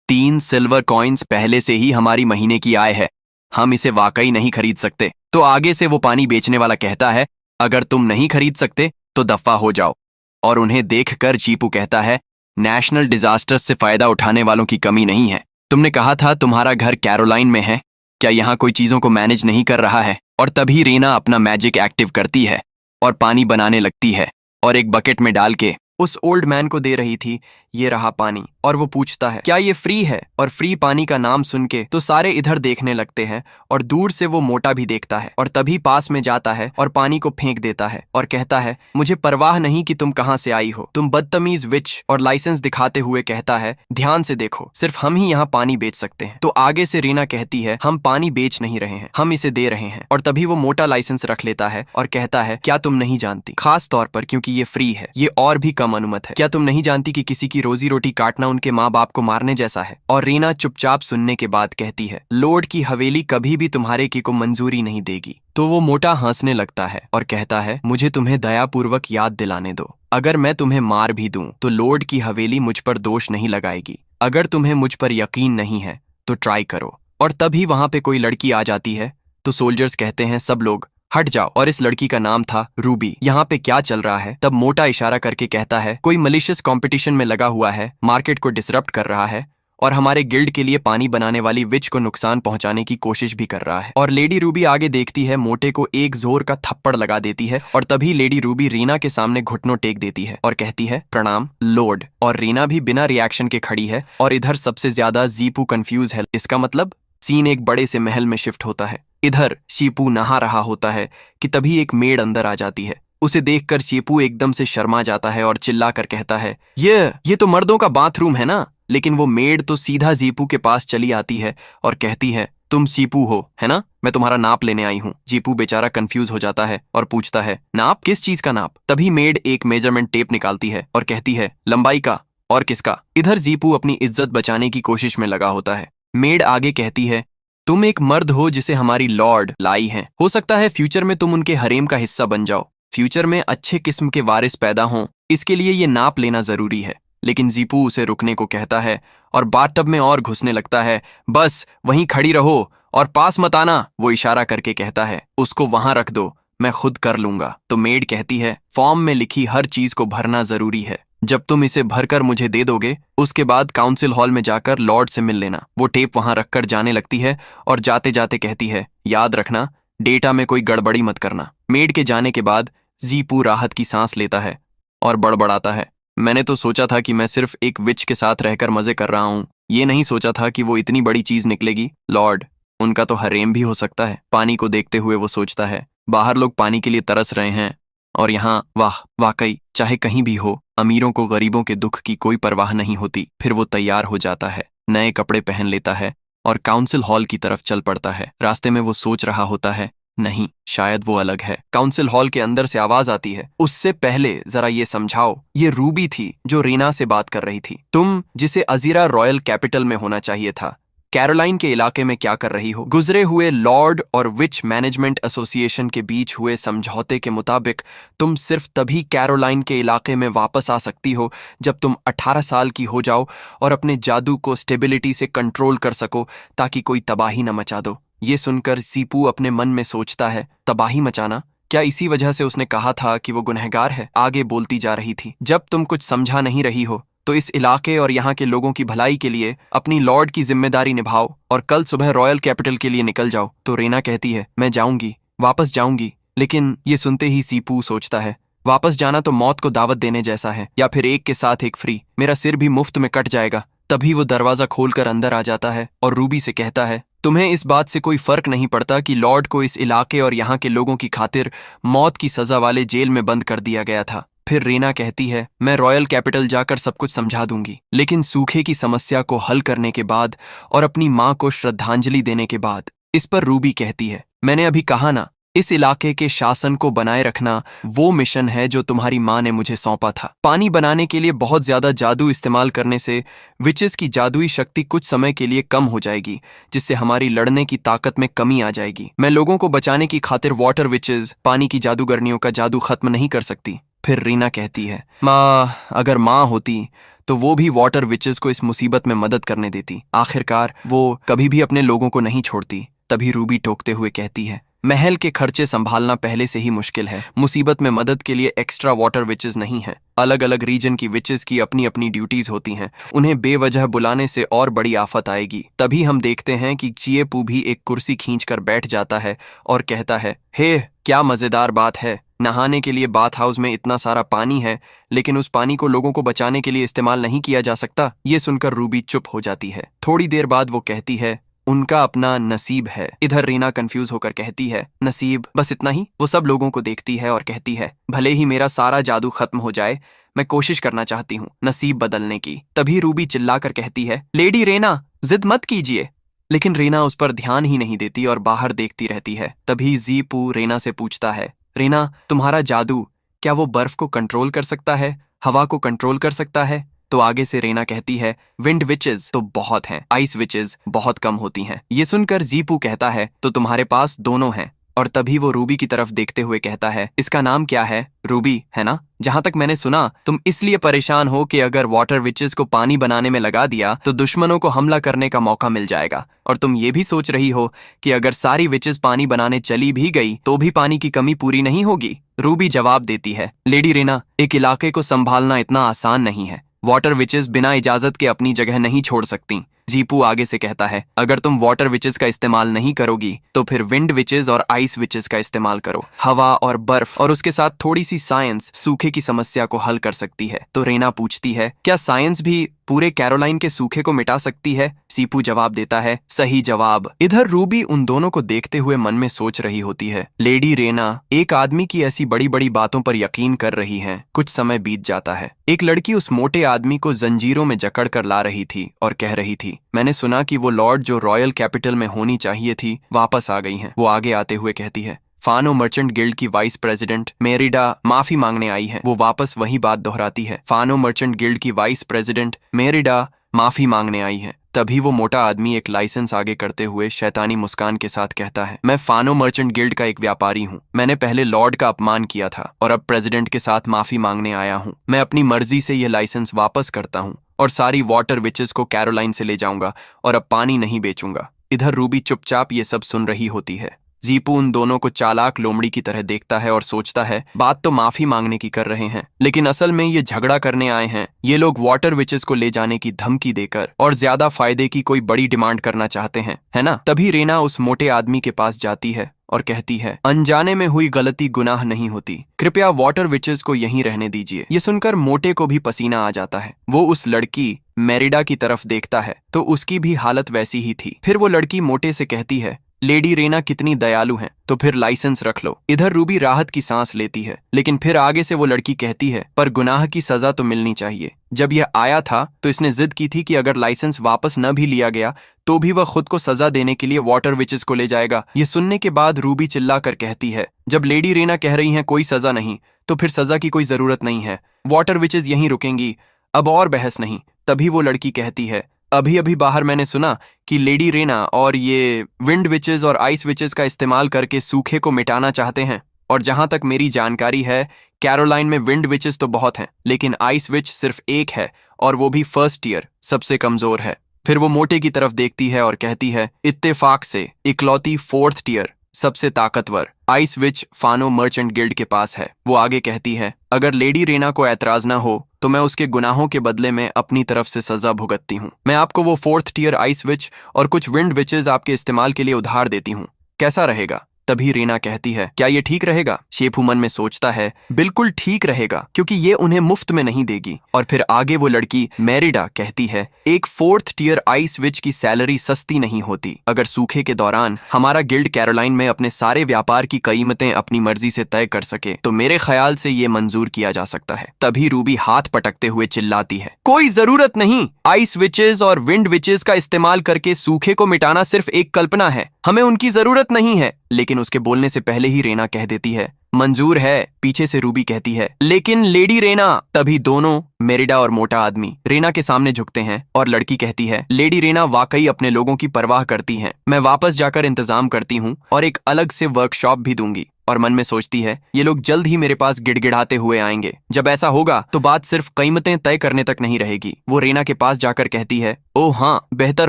3 सिल्वर कॉइन्स पहले से ही हमारी महीने की आय है, हम इसे वाकई नहीं खरीद सकते। तो आगे से वो पानी बेचने वाला कहता है, अगर तुम नहीं खरीद सकते तो दफा हो जाओ। और उन्हें देखकर जीपू कहता है, नेशनल डिजास्टर्स से फायदा उठाने वालों की कमी नहीं है। तुमने कहा था तुम्हारा घर कैरोलाइन में है, क्या यहाँ कोई चीजों को मैनेज नहीं कर रहा है? और तभी रीना अपना मैजिक एक्टिव करती है और पानी बनाने लगती है और एक बकेट में डाल के उस ओल्ड मैन को दे रही थी। ये रहा पानी। और वो पूछता है, क्या ये फ्री है? और फ्री पानी का नाम सुन के तो सारे इधर देखने लगते हैं। और दूर से वो मोटा भी देखता है और तभी पास में जाता है और पानी को फेंक देता है और कहता है, मुझे परवाह नहीं कि तुम कहां से आई हो, तुम बदतमीज विच। और लाइसेंस दिखाते हुए कहता है, ध्यान से देखो, सिर्फ हम ही यहाँ पानी बेच सकते हैं। तो आगे से रीना कहती है, हम पानी बेच नहीं रहे हैं, हम इसे दे रहे हैं। और तभी वो मोटा लाइसेंस रख लेता है और कहता है, क्या तुम नहीं जानती, खास तौर पर क्योंकि ये फ्री है, ये और भी कम अनुमत है, क्या तुम नहीं जानती कि किसी की रोजी रोटी काटना उनके माँ बाप को मारने जैसा है? और रीना चुपचाप सुनने के बाद कहती है, लॉर्ड की हवेली कभी भी तुम्हारे की को मंजूरी नहीं देगी। तो वो मोटा हंसने लगता है और कहता है, मुझे तुम्हें दयापूर्वक याद दिलाने दो, अगर मैं तुम्हें मार भी दूं तो लॉर्ड की हवेली मुझ पर दोष नहीं लगाएगी। अगर तुम्हें मुझ पर यकीन नहीं है तो ट्राई करो। और तभी वहां पे कोई लड़की आ जाती है, तो सोल्जर्स कहते हैं, सब लोग हट जाओ। और इस लड़की का नाम था रूबी। यहाँ पे क्या चल रहा है? तब मोटा इशारा करके कहता है, कोई मलिशियस कंपटीशन में लगा हुआ है, मार्केट को डिसरप्ट कर रहा है और हमारे गिल्ड के लिए पानी बनाने वाली विच को नुकसान पहुंचाने की कोशिश भी कर रहा है। और लेडी रूबी आगे देखती है, मोटे को एक जोर का थप्पड़ लगा देती है। और तभी लेडी रूबी रीना के सामने घुटनों टेक देती है और कहती है, प्रणाम लॉर्ड। और रीना भी बिना रिएक्शन के खड़ी है। और इधर सबसे ज्यादा जीपू कंफ्यूज है। इसका मतलब सीन एक बड़े से महल में शिफ्ट होता है। इधर शीपू नहा रहा होता है कि तभी एक मेड अंदर आ जाती है। उसे देखकर शीपू एकदम से शर्मा जाता है और चिल्लाकर कहता है, ये तो मर्दों का बाथरूम है ना। लेकिन वो मेड तो सीधा जीपू के पास चली आती है और कहती है, तुम शीपू हो है ना, मैं तुम्हारा नाप लेने आई हूँ। जीपू बेचारा कंफ्यूज हो जाता है और पूछता है, नाप? किस चीज का नाप? तभी मेड एक मेजरमेंट टेप निकालती है और कहती है, लंबाई का। और किसका? इधर जीपू अपनी इज्जत बचाने की कोशिश में लगा होता है। मेड आगे कहती है, तुम एक मर्द हो जिसे हमारी लॉर्ड लाई हैं, हो सकता है फ्यूचर में तुम उनके हरेम का हिस्सा बन जाओ, फ्यूचर में अच्छे किस्म के वारिस पैदा हों, इसके लिए ये नाप लेना जरूरी है। लेकिन जीपू उसे रुकने को कहता है और बाथटब में और घुसने लगता है। बस वहीं खड़ी रहो और पास मत आना, वो इशारा करके कहता है, उसको वहां रख दो, मैं खुद कर लूंगा। तो मेड कहती है, फॉर्म में लिखी हर चीज को भरना जरूरी है, जब तुम इसे भरकर मुझे दे दोगे उसके बाद काउंसिल हॉल में जाकर लॉर्ड से मिल लेना। वो टेप वहां रखकर जाने लगती है और जाते जाते कहती है, याद रखना डेटा में कोई गड़बड़ी मत करना। मेड के जाने के बाद जीपू राहत की सांस लेता है और बड़बड़ाता है, मैंने तो सोचा था कि मैं सिर्फ एक विच के साथ रहकर मजे कर रहा हूँ, ये नहीं सोचा था कि वो इतनी बड़ी चीज निकलेगी। लॉर्ड उनका तो हरेम भी हो सकता है। पानी को देखते हुए वो सोचता है, बाहर लोग पानी के लिए तरस रहे हैं और यहाँ वाह वाकई चाहे कहीं भी हो, अमीरों को गरीबों के दुख की कोई परवाह नहीं होती। फिर वो तैयार हो जाता है, नए कपड़े पहन लेता है और काउंसिल हॉल की तरफ चल पड़ता है। रास्ते में वो सोच रहा होता है, नहीं शायद वो अलग है। काउंसिल हॉल के अंदर से आवाज आती है, उससे पहले जरा ये समझाओ। ये रूबी थी जो रीना से बात कर रही थी। तुम जिसे अजीरा रॉयल कैपिटल में होना चाहिए था, कैरोलाइन के इलाके में क्या कर रही हो? गुजरे हुए लॉर्ड और विच मैनेजमेंट एसोसिएशन के बीच हुए समझौते के मुताबिक तुम सिर्फ तभी कैरोलाइन के इलाके में वापस आ सकती हो जब तुम 18 साल की हो जाओ और अपने जादू को स्टेबिलिटी से कंट्रोल कर सको ताकि कोई तबाही न मचा दो। ये सुनकर जीपू अपने मन में सोचता है, तबाही मचाना? क्या इसी वजह से उसने कहा था कि वो गुनहगार है? आगे बोलती जा रही थी, जब तुम कुछ समझा नहीं रही हो तो इस इलाके और यहाँ के लोगों की भलाई के लिए अपनी लॉर्ड की जिम्मेदारी निभाओ और कल सुबह रॉयल कैपिटल के लिए निकल जाओ। तो रीना कहती है, मैं जाऊंगी, वापस जाऊंगी। लेकिन ये सुनते ही सीपू सोचता है, वापस जाना तो मौत को दावत देने जैसा है, या फिर एक के साथ एक फ्री। मेरा सिर भी मुफ्त में कट जाएगा। तभी वो दरवाजा खोलकर अंदर आ जाता है और रूबी से कहता है, तुम्हें इस बात से कोई फर्क नहीं पड़ता कि लॉर्ड को इस इलाके और यहाँ के लोगों की खातिर मौत की सजा वाले जेल में बंद कर दिया गया था। फिर रीना कहती है, मैं रॉयल कैपिटल जाकर सब कुछ समझा दूंगी, लेकिन सूखे की समस्या को हल करने के बाद और अपनी माँ को श्रद्धांजलि देने के बाद। इस पर रूबी कहती है, मैंने अभी कहा ना, इस इलाके के शासन को बनाए रखना वो मिशन है जो तुम्हारी माँ ने मुझे सौंपा था। पानी बनाने के लिए बहुत ज्यादा जादू इस्तेमाल करने से विचेस की जादुई शक्ति कुछ समय के लिए कम हो जाएगी, जिससे हमारी लड़ने की ताकत में कमी आ जाएगी। मैं लोगों को बचाने की खातिर वाटर विचेस, पानी की जादूगरनियों का जादू खत्म नहीं कर सकती। फिर रीना कहती है, माँ अगर माँ होती तो वो भी वाटर विचेस को इस मुसीबत में मदद करने देती। आखिरकार वो कभी भी अपने लोगों को नहीं छोड़ती। तभी रूबी टोकते हुए कहती है, महल के खर्चे संभालना पहले से ही मुश्किल है, मुसीबत में मदद के लिए एक्स्ट्रा वाटर विचेस नहीं है। अलग अलग रीजन की विचेस की अपनी अपनी ड्यूटीज होती हैं, उन्हें बेवजह बुलाने से और बड़ी आफत आएगी। तभी हम देखते हैं कि चिएपू भी एक कुर्सी खींचकर बैठ जाता है और कहता है, हे क्या मजेदार बात है, नहाने के लिए बाथ हाउस में इतना सारा पानी है, लेकिन उस पानी को लोगों को बचाने के लिए इस्तेमाल नहीं किया जा सकता। ये सुनकर रूबी चुप हो जाती है। थोड़ी देर बाद वो कहती है, उनका अपना नसीब है। इधर रीना कंफ्यूज होकर कहती है, नसीब बस इतना ही? वो सब लोगों को देखती है और कहती है, भले ही मेरा सारा जादू खत्म हो जाए, मैं कोशिश करना चाहती हूँ नसीब बदलने की। तभी रूबी चिल्लाकर कहती है, लेडी रेना जिद मत कीजिए। लेकिन रीना उस पर ध्यान ही नहीं देती और बाहर देखती रहती है। तभी जीपू रेना से पूछता है, रीना तुम्हारा जादू क्या वो बर्फ को कंट्रोल कर सकता है, हवा को कंट्रोल कर सकता है? तो आगे से रेना कहती है, विंड विचेस तो बहुत हैं, आइस विचेस बहुत कम होती हैं। ये सुनकर जीपू कहता है, तो तुम्हारे पास दोनों हैं। और तभी वो रूबी की तरफ देखते हुए कहता है, इसका नाम क्या है? रूबी है ना? जहां तक मैंने सुना तुम इसलिए परेशान हो कि अगर वाटर विचेस को पानी बनाने में लगा दिया तो दुश्मनों को हमला करने का मौका मिल जाएगा, और तुम ये भी सोच रही हो कि अगर सारी विचेस पानी बनाने चली भी गई तो भी पानी की कमी पूरी नहीं होगी। रूबी जवाब देती है, लेडी रेना एक इलाके को संभालना इतना आसान नहीं है, वाटर विचेस बिना इजाजत के अपनी जगह नहीं छोड़ सकती। जीपू आगे से कहता है, अगर तुम वाटर विचेस का इस्तेमाल नहीं करोगी तो फिर विंड विचेस और आइस विचेस का इस्तेमाल करो। हवा और बर्फ और उसके साथ थोड़ी सी साइंस सूखे की समस्या को हल कर सकती है। तो रेना पूछती है, क्या साइंस भी पूरे कैरोलाइन के सूखे को मिटा सकती है? सीपू जवाब देता है, सही जवाब। इधर रूबी उन दोनों को देखते हुए मन में सोच रही होती है, लेडी रेना एक आदमी की ऐसी बड़ी बड़ी बातों पर यकीन कर रही है। कुछ समय बीत जाता है। एक लड़की उस मोटे आदमी को जंजीरों में जकड़ कर ला रही थी और कह रही थी, मैंने सुना कि वो लॉर्ड जो रॉयल कैपिटल में होनी चाहिए थी वापस आ गई हैं। वो आगे आते हुए कहती है, फानो मर्चेंट गिल्ड की वाइस प्रेसिडेंट मेरिडा माफी मांगने आई है। वो वापस वही बात दोहराती है, फानो मर्चेंट गिल्ड की वाइस प्रेसिडेंट मेरिडा माफी मांगने आई है। तभी वो मोटा आदमी एक लाइसेंस आगे करते हुए शैतानी मुस्कान के साथ कहता है, मैं फानो मर्चेंट गिल्ड का एक व्यापारी हूँ। मैंने पहले लॉर्ड का अपमान किया था और अब प्रेसिडेंट के साथ माफी मांगने आया हूँ। मैं अपनी मर्जी से यह लाइसेंस वापस करता हूँ और सारी वाटर विचेस को कैरोलाइन से ले जाऊंगा और अब पानी नहीं बेचूंगा। इधर रूबी चुपचाप ये सब सुन रही होती है। जीपू उन दोनों को चालाक लोमड़ी की तरह देखता है और सोचता है बात तो माफी मांगने की कर रहे हैं, लेकिन असल में ये झगड़ा करने आए हैं। ये लोग वाटर विचेस को ले जाने की धमकी देकर और ज्यादा फायदे की कोई बड़ी डिमांड करना चाहते हैं, है ना। तभी रेना उस मोटे आदमी के पास जाती है और कहती है, अनजाने में हुई गलती गुनाह नहीं होती, कृपया वाटर विचेस को यहीं रहने दीजिए। ये सुनकर मोटे को भी पसीना आ जाता है। वो उस लड़की मेरिडा की तरफ देखता है तो उसकी भी हालत वैसी ही थी। फिर वो लड़की मोटे से कहती है, लेडी रेना कितनी दयालु हैं, तो फिर लाइसेंस रख लो। इधर रूबी राहत की सांस लेती है, लेकिन फिर आगे से वो लड़की कहती है, पर गुनाह की सजा तो मिलनी चाहिए। जब यह आया था तो इसने जिद की थी कि अगर लाइसेंस वापस न भी लिया गया तो भी वह खुद को सजा देने के लिए वाटर विचेस को ले जाएगा। ये सुनने के बाद रूबी चिल्लाकर कहती है, जब लेडी रेना कह रही हैं कोई सजा नहीं, तो फिर सजा की कोई जरूरत नहीं है, वाटर विचेस यहीं रुकेंगी, अब और बहस नहीं। तभी वो लड़की कहती है, अभी अभी बाहर मैंने सुना कि लेडी रेना और ये विंड विचेस और आइस विचेस का इस्तेमाल करके सूखे को मिटाना चाहते हैं। और जहां तक मेरी जानकारी है, कैरोलाइन में विंड विचेस तो बहुत हैं, लेकिन आइस विच सिर्फ एक है, और वो भी फर्स्ट ईयर, सबसे कमजोर है। फिर वो मोटे की तरफ देखती है और कहती है, इत्तेफाक से इकलौती फोर्थ टीयर सबसे ताकतवर आइस विच फानो मर्चेंट गिल्ड के पास है। वो आगे कहती है, अगर लेडी रेना को ऐतराज ना हो तो मैं उसके गुनाहों के बदले में अपनी तरफ से सजा भुगतती हूँ। मैं आपको वो फोर्थ टीयर आइस विच और कुछ विंड विचेस आपके इस्तेमाल के लिए उधार देती हूँ, कैसा रहेगा। तभी रेना कहती है, क्या ये ठीक रहेगा। शेफू मन में सोचता है, बिल्कुल ठीक रहेगा, क्योंकि ये उन्हें मुफ्त में नहीं देगी। और फिर आगे वो लड़की मेरिडा कहती है, एक फोर्थ टीयर आइस विच की सैलरी सस्ती नहीं होती। अगर सूखे के दौरान हमारा गिल्ड कैरोलाइन में अपने सारे व्यापार की कीमतें अपनी मर्जी से तय कर सके तो मेरे ख्याल से ये मंजूर किया जा सकता है। तभी रूबी हाथ पटकते हुए चिल्लाती है, कोई जरूरत नहीं, आइस विचेस और विंड विचेस का इस्तेमाल करके सूखे को मिटाना सिर्फ एक कल्पना है, हमें उनकी जरूरत नहीं है। लेकिन उसके बोलने से पहले ही रेना कह देती है, मंजूर है। पीछे से रूबी कहती है, लेकिन लेडी रेना। तभी दोनों मेरिडा और मोटा आदमी रेना के सामने झुकते हैं और लड़की कहती है, लेडी रेना वाकई अपने लोगों की परवाह करती हैं, मैं वापस जाकर इंतजाम करती हूँ और एक अलग से वर्कशॉप भी दूंगी। और मन में सोचती है, ये लोग जल्द ही मेरे पास गिड़गिड़ाते हुए आएंगे। जब ऐसा होगा तो बात सिर्फ कीमतें तय करने तक नहीं रहेगी। वो रेना के पास जाकर कहती है, ओह हाँ, बेहतर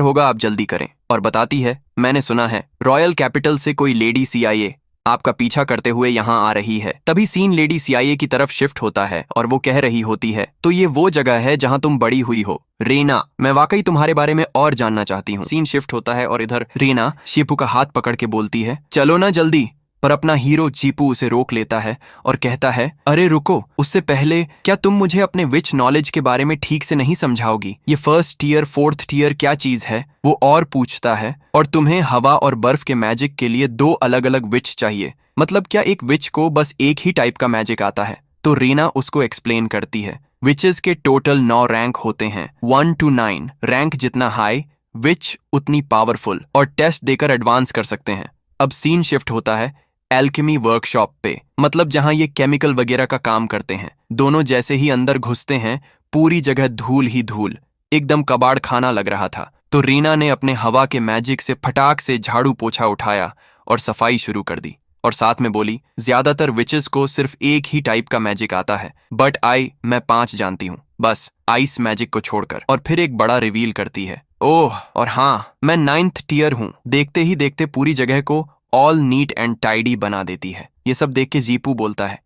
होगा आप जल्दी करें। और बताती है, मैंने सुना है रॉयल कैपिटल से कोई लेडी सीआईए आपका पीछा करते हुए यहाँ आ रही है। तभी सीन लेडी सीआईए की तरफ शिफ्ट होता है और वो कह रही होती है, तो ये वो जगह है जहाँ तुम बड़ी हुई हो रेना, मैं वाकई तुम्हारे बारे में और जानना चाहती हूँ। सीन शिफ्ट होता है और इधर रेना शीपू का हाथ पकड़ के बोलती है, चलो ना जल्दी। पर अपना हीरो जीपू उसे रोक लेता है और कहता है, अरे रुको, उससे पहले क्या तुम मुझे अपने विच नॉलेज के बारे में ठीक से नहीं समझाओगी। ये फर्स्ट टीयर फोर्थ टीयर क्या चीज है। वो और पूछता है, और तुम्हें हवा और बर्फ के मैजिक के लिए 2 अलग अलग विच चाहिए, मतलब क्या एक विच को बस एक ही टाइप का मैजिक आता है। तो रीना उसको एक्सप्लेन करती है, विचेस के टोटल 9 रैंक होते हैं, 1 to 9। रैंक जितना हाई विच उतनी पावरफुल, और टेस्ट देकर एडवांस कर सकते हैं। अब सीन शिफ्ट होता है एल्केमी वर्कशॉप पे, मतलब जहां ये केमिकल वगैरह का काम करते हैं। दोनों जैसे ही अंदर घुसते हैं पूरी जगह धूल ही धूल, एकदम कबाड़ खाना लग रहा था। तो रीना ने अपने हवा के मैजिक से फटाक से झाड़ू पोछा उठाया और सफाई शुरू कर दी, और साथ में बोली, ज्यादातर विचेस को सिर्फ एक ही टाइप का मैजिक आता है, बट मैं 5 जानती हूँ, बस आइस मैजिक को छोड़कर। और फिर एक बड़ा रिवील करती है, ओह और हाँ, मैं 9th टीयर हूँ। देखते ही देखते पूरी जगह को ऑल नीट एंड टाइडी बना देती है। ये सब देख के जीपू बोलता है,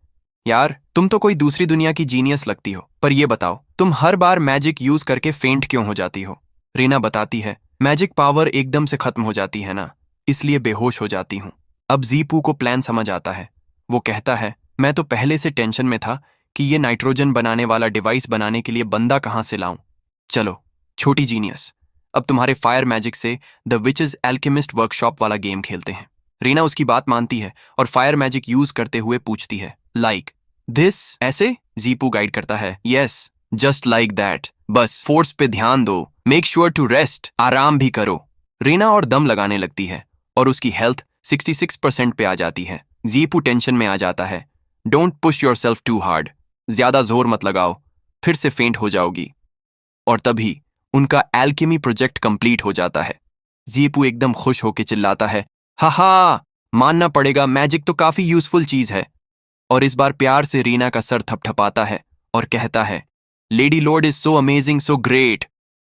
यार तुम तो कोई दूसरी दुनिया की जीनियस लगती हो, पर ये बताओ तुम हर बार मैजिक यूज करके फेंट क्यों हो जाती हो। रीना बताती है, मैजिक पावर एकदम से खत्म हो जाती है ना, इसलिए बेहोश हो जाती हूँ। अब जीपू को प्लान समझ आता है। वो कहता है, मैं तो पहले से टेंशन में था कि ये नाइट्रोजन बनाने वाला डिवाइस बनाने के लिए बंदा कहाँ से लाऊं। चलो छोटी जीनियस, अब तुम्हारे फायर मैजिक से द विचेस एल्केमिस्ट वर्कशॉप वाला गेम खेलते हैं। रीना उसकी बात मानती है और फायर मैजिक यूज करते हुए पूछती है, लाइक दिस, ऐसे? जीपू गाइड करता है, यस जस्ट लाइक दैट, बस फोर्स पे ध्यान दो, मेक श्योर टू रेस्ट, आराम भी करो। रीना और दम लगाने लगती है और उसकी हेल्थ 66% पे आ जाती है। जीपू टेंशन में आ जाता है, don't push yourself too hard, ज्यादा जोर मत लगाओ, फिर से फेंट हो जाओगी। और तभी उनका एल्केमी प्रोजेक्ट कंप्लीट हो जाता है। जीपू एकदम खुश होकर चिल्लाता है, हाहा, मानना पड़ेगा मैजिक तो काफी यूजफुल चीज है। और इस बार प्यार से रीना का सर थपथपाता है और कहता है, lady Lord is so amazing, so great.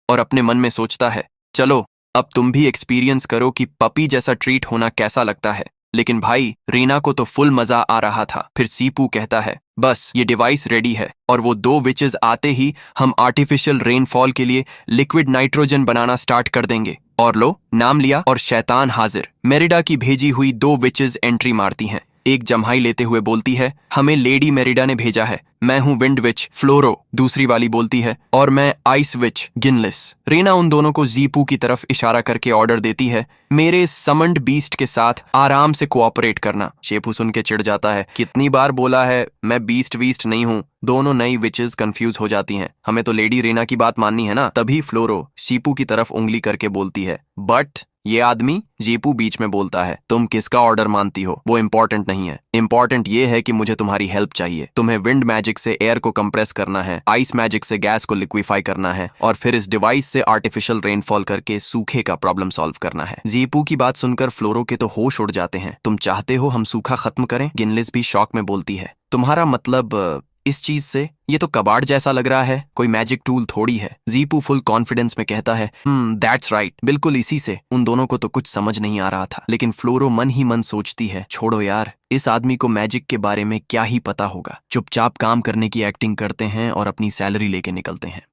और अपने मन में सोचता है, चलो अब तुम भी एक्सपीरियंस करो कि पपी जैसा ट्रीट होना कैसा लगता है। लेकिन भाई रीना को तो फुल मजा आ रहा था। फिर सीपू कहता है बस ये डिवाइस रेडी है, और वो दो विचेस आते ही हम आर्टिफिशियल रेनफॉल के लिए लिक्विड नाइट्रोजन बनाना स्टार्ट कर देंगे। और लो, नाम लिया और शैतान हाजिर। मेरिडा की भेजी हुई दो विचेस एंट्री मारती हैं। एक जम्हाई लेते हुए बोलती है हमें लेडी मेरिडा ने भेजा है, मैं हूं विंड विच फ्लोरो। दूसरी वाली बोलती है और मैं आइस विच गिनलिस। रीना उन दोनों को जीपू की तरफ इशारा करके ऑर्डर देती है मेरे समंड बीस्ट के साथ आराम से कोऑपरेट करना। शेपू सुन के चिढ़ जाता है कितनी बार बोला है मैं बीस्ट वीस्ट नहीं हूं। दोनों नई विचेस कंफ्यूज हो जाती हैं। हमें तो लेडी रीना की बात माननी है ना। तभी फ्लोरो शीपू की तरफ उंगली करके बोलती है बट ये आदमी। जीपू बीच में बोलता है तुम किसका ऑर्डर मानती हो वो इम्पोर्टेंट नहीं है, इम्पोर्टेंट ये है कि मुझे तुम्हारी हेल्प चाहिए। तुम्हें विंड मैजिक से एयर को कंप्रेस करना है, आइस मैजिक से गैस को लिक्विफाई करना है, और फिर इस डिवाइस से आर्टिफिशियल रेनफॉल करके सूखे का प्रॉब्लम सॉल्व करना है। जीपू की बात सुनकर फ्लोरो के तो होश उड़ जाते हैं। तुम चाहते हो हम सूखा खत्म करें? गिनलिस भी शॉक में बोलती है तुम्हारा मतलब इस चीज से? ये तो कबाड़ जैसा लग रहा है, कोई मैजिक टूल थोड़ी है। जीपू फुल कॉन्फिडेंस में कहता है दैट्स राइट, बिल्कुल इसी से। उन दोनों को तो कुछ समझ नहीं आ रहा था, लेकिन फ्लोरो मन ही मन सोचती है छोड़ो यार, इस आदमी को मैजिक के बारे में क्या ही पता होगा। चुपचाप काम करने की एक्टिंग करते हैं और अपनी सैलरी लेके निकलते हैं।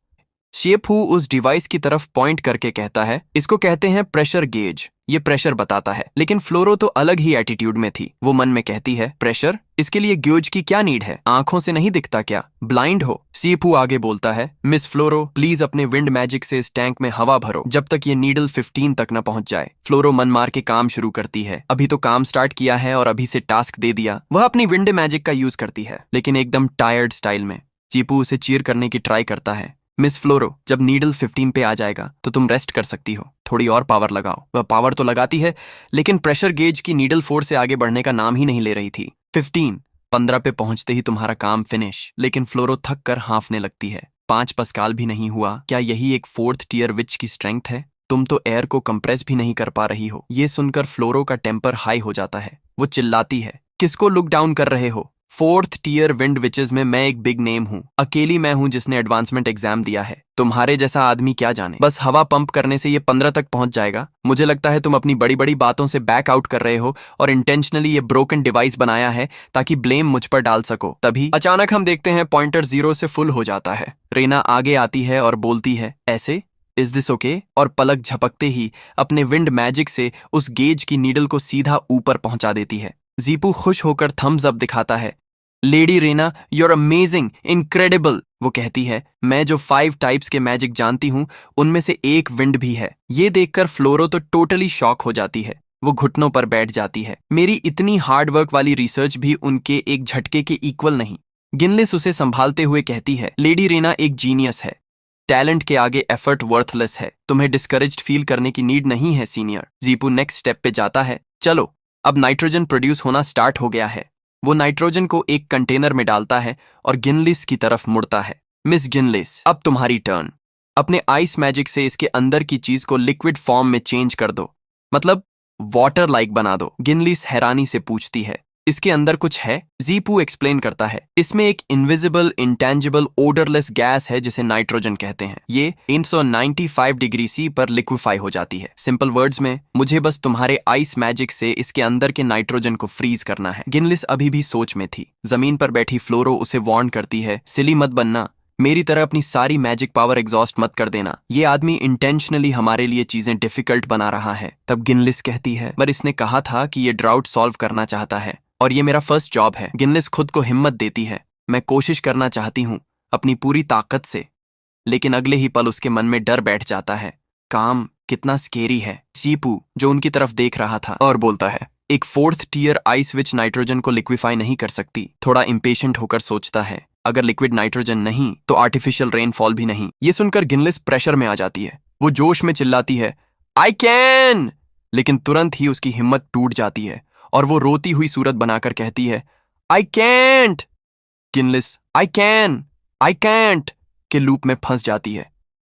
शेपू उस डिवाइस की तरफ पॉइंट करके कहता है इसको कहते हैं प्रेशर गेज, ये प्रेशर बताता है। लेकिन फ्लोरो तो अलग ही एटीट्यूड में थी। वो मन में कहती है प्रेशर, इसके लिए गेज की क्या नीड है? आंखों से नहीं दिखता क्या? ब्लाइंड हो? शेपू आगे बोलता है मिस फ्लोरो प्लीज अपने विंड मैजिक से इस टैंक में हवा भरो जब तक ये नीडल 15 तक न पहुंच जाए। फ्लोरो मन मार के काम शुरू करती है। अभी तो काम स्टार्ट किया है और अभी से टास्क दे दिया। वह अपनी विंड मैजिक का यूज करती है, लेकिन एकदम टायर्ड स्टाइल में। शेपू उसे चीयर करने की ट्राई करता है मिस फ्लोरो जब नीडल 15 पे आ जाएगा तो तुम रेस्ट कर सकती हो, थोड़ी और पावर लगाओ। वह पावर तो लगाती है, लेकिन प्रेशर गेज की नीडल 4 से आगे बढ़ने का नाम ही नहीं ले रही थी। 15 पे पहुंचते ही तुम्हारा काम फिनिश। लेकिन फ्लोरो थक कर हाँफने लगती है। 5 पस्काल भी नहीं हुआ, क्या यही एक 4th टियर विच की स्ट्रेंथ है? तुम तो एयर को कंप्रेस भी नहीं कर पा रही हो। ये सुनकर फ्लोरो का टेम्पर हाई हो जाता है। वो चिल्लाती है किसको लुक डाउन कर रहे हो? 4th टियर विंड विचेस में मैं एक बिग नेम हूँ। अकेली मैं हूँ जिसने एडवांसमेंट एग्जाम दिया है। तुम्हारे जैसा आदमी क्या जाने, बस हवा पंप करने से ये 15 तक पहुंच जाएगा। मुझे लगता है तुम अपनी बड़ी बड़ी बातों से बैक आउट कर रहे हो और इंटेंशनली ये ब्रोकन डिवाइस बनाया है ताकि ब्लेम मुझ पर डाल सको। तभी अचानक हम देखते हैं पॉइंटर 0 से फुल हो जाता है। रीना आगे आती है और बोलती है ऐसे इज दिस ओके? और पलक झपकते ही अपने विंड मैजिक से उस गेज की नीडल को सीधा ऊपर पहुंचा देती है। जीपू खुश होकर थम्स अप दिखाता है lady Rena you're amazing, incredible. वो कहती है मैं जो 5 टाइप्स के मैजिक जानती हूँ उनमें से एक विंड भी है। ये देखकर फ्लोरो तो टोटली शॉक हो जाती है। वो घुटनों पर बैठ जाती है। मेरी इतनी हार्ड वर्क वाली रिसर्च भी उनके एक झटके के इक्वल नहीं। गिनलिस उसे संभालते हुए कहती है लेडी रीना एक जीनियस है, टैलेंट के आगे एफर्ट वर्थलेस है। तुम्हें डिस्करेज्ड फील करने की नीड नहीं है सीनियर। जीपू नेक्स्ट स्टेप पे जाता है चलो अब नाइट्रोजन प्रोड्यूस होना स्टार्ट हो गया है। वो नाइट्रोजन को एक कंटेनर में डालता है और गिनलिस की तरफ मुड़ता है मिस गिनलिस अब तुम्हारी टर्न। अपने आइस मैजिक से इसके अंदर की चीज को लिक्विड फॉर्म में चेंज कर दो, मतलब वाटर लाइक बना दो। गिनलिस हैरानी से पूछती है इसके अंदर कुछ है? जीपू एक्सप्लेन करता है इसमें एक इनविजिबल इंटेंजिबल ओडरलेस गैस है जिसे नाइट्रोजन कहते हैं। ये 395 डिग्री सी पर लिक्विफाई हो जाती है। सिंपल वर्ड्स में मुझे बस तुम्हारे आइस मैजिक से इसके अंदर के नाइट्रोजन को फ्रीज करना है। गिनलिस अभी भी सोच में थी। जमीन पर बैठी फ्लोरो उसे वार्न करती है सिली मत बनना, मेरी तरह अपनी सारी मैजिक पावर एग्जॉस्ट मत कर देना। ये आदमी इंटेंशनली हमारे लिए चीजें डिफिकल्ट बना रहा है। तब गिनलिस कहती है पर इसने कहा था कि ये ड्राउट सॉल्व करना चाहता है और ये मेरा फर्स्ट जॉब है। गिनलिस खुद को हिम्मत देती है मैं कोशिश करना चाहती हूँ अपनी पूरी ताकत से। लेकिन अगले ही पल उसके मन में डर बैठ जाता है। काम कितना स्केरी है। जीपू जो उनकी तरफ देख रहा था और बोलता है एक 4th tier ice witch nitrogen को लिक्विफाई नहीं कर सकती। थोड़ा इम्पेशेंट होकर सोचता है अगर लिक्विड नाइट्रोजन नहीं तो आर्टिफिशियल रेनफॉल भी नहीं। ये सुनकर गिनलिस प्रेशर में आ जाती है। वो जोश में चिल्लाती है आई कैन, लेकिन तुरंत ही उसकी हिम्मत टूट जाती है और वो रोती हुई सूरत बनाकर कहती है आई कैंट। गिनलिस आई कैंट के लूप में फंस जाती है।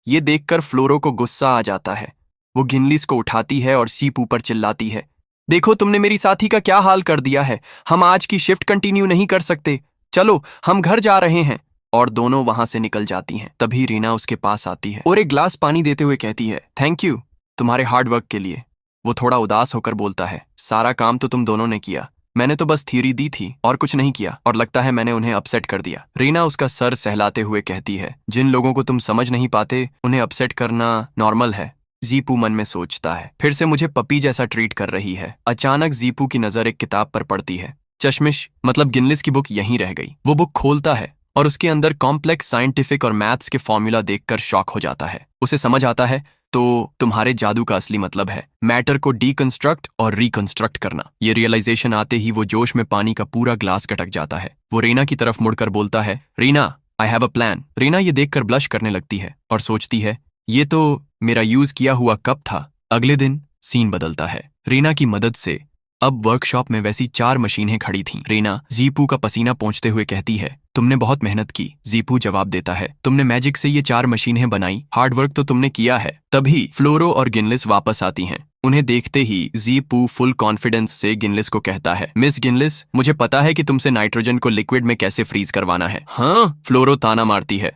ये देखकर फ्लोरो को गुस्सा आ जाता है। वो गिनलिस को उठाती है और सीपू पर चिल्लाती है देखो तुमने मेरी साथी का क्या हाल कर दिया है। हम आज की शिफ्ट कंटिन्यू नहीं कर सकते, चलो हम घर जा रहे हैं। और दोनों वहां से निकल जाती हैं। तभी रीना उसके पास आती है और एक ग्लास पानी देते हुए कहती है थैंक यू तुम्हारे हार्ड वर्क के लिए। वो थोड़ा उदास होकर बोलता है, सारा काम तो तुम दोनों ने किया, मैंने तो बस थ्योरी दी थी और कुछ नहीं किया, और लगता है मैंने उन्हें अपसेट कर दिया। रीना उसका सर सहलाते हुए कहती है, जिन लोगों को तुम समझ नहीं पाते उन्हें अपसेट करना नॉर्मल है। जीपू मन में सोचता है, फिर से मुझे पपी जैसा ट्रीट कर रही है। अचानक जीपू की नजर एक किताब पर पड़ती है। चश्मिश मतलब गिनलिस की बुक यहीं रह गई। वो बुक खोलता है और उसके अंदर कॉम्प्लेक्स साइंटिफिक और मैथ्स के फॉर्मूला देखकर शॉक हो जाता है। उसे समझ आता है, तो तुम्हारे जादू का असली मतलब है मैटर को डीकंस्ट्रक्ट और रिकंस्ट्रक्ट करना। ये रियलाइजेशन आते ही वो जोश में पानी का पूरा ग्लास गटक जाता है। वो रीना की तरफ मुड़कर बोलता है, Reena I have a plan. Reena ये देखकर ब्लश करने लगती है और सोचती है, ये तो मेरा यूज किया हुआ कप था। अगले दिन सीन बदलता है। रीना की मदद से अब वर्कशॉप में वैसी 4 मशीनें खड़ी थीं। रीना जीपू का पसीना पोंछते हुए कहती है, तुमने बहुत मेहनत की। जीपू जवाब देता है, तुमने मैजिक से ये 4 मशीनें बनाई, हार्ड वर्क तो तुमने किया है। तभी फ्लोरो और गिनलिस वापस आती हैं। उन्हें देखते ही जीपू फुल कॉन्फिडेंस से गिनलिस को कहता है, मिस गिनलिस, मुझे पता है कि तुमसे नाइट्रोजन को लिक्विड में कैसे फ्रीज करवाना है। हाँ, फ्लोरो ताना मारती है,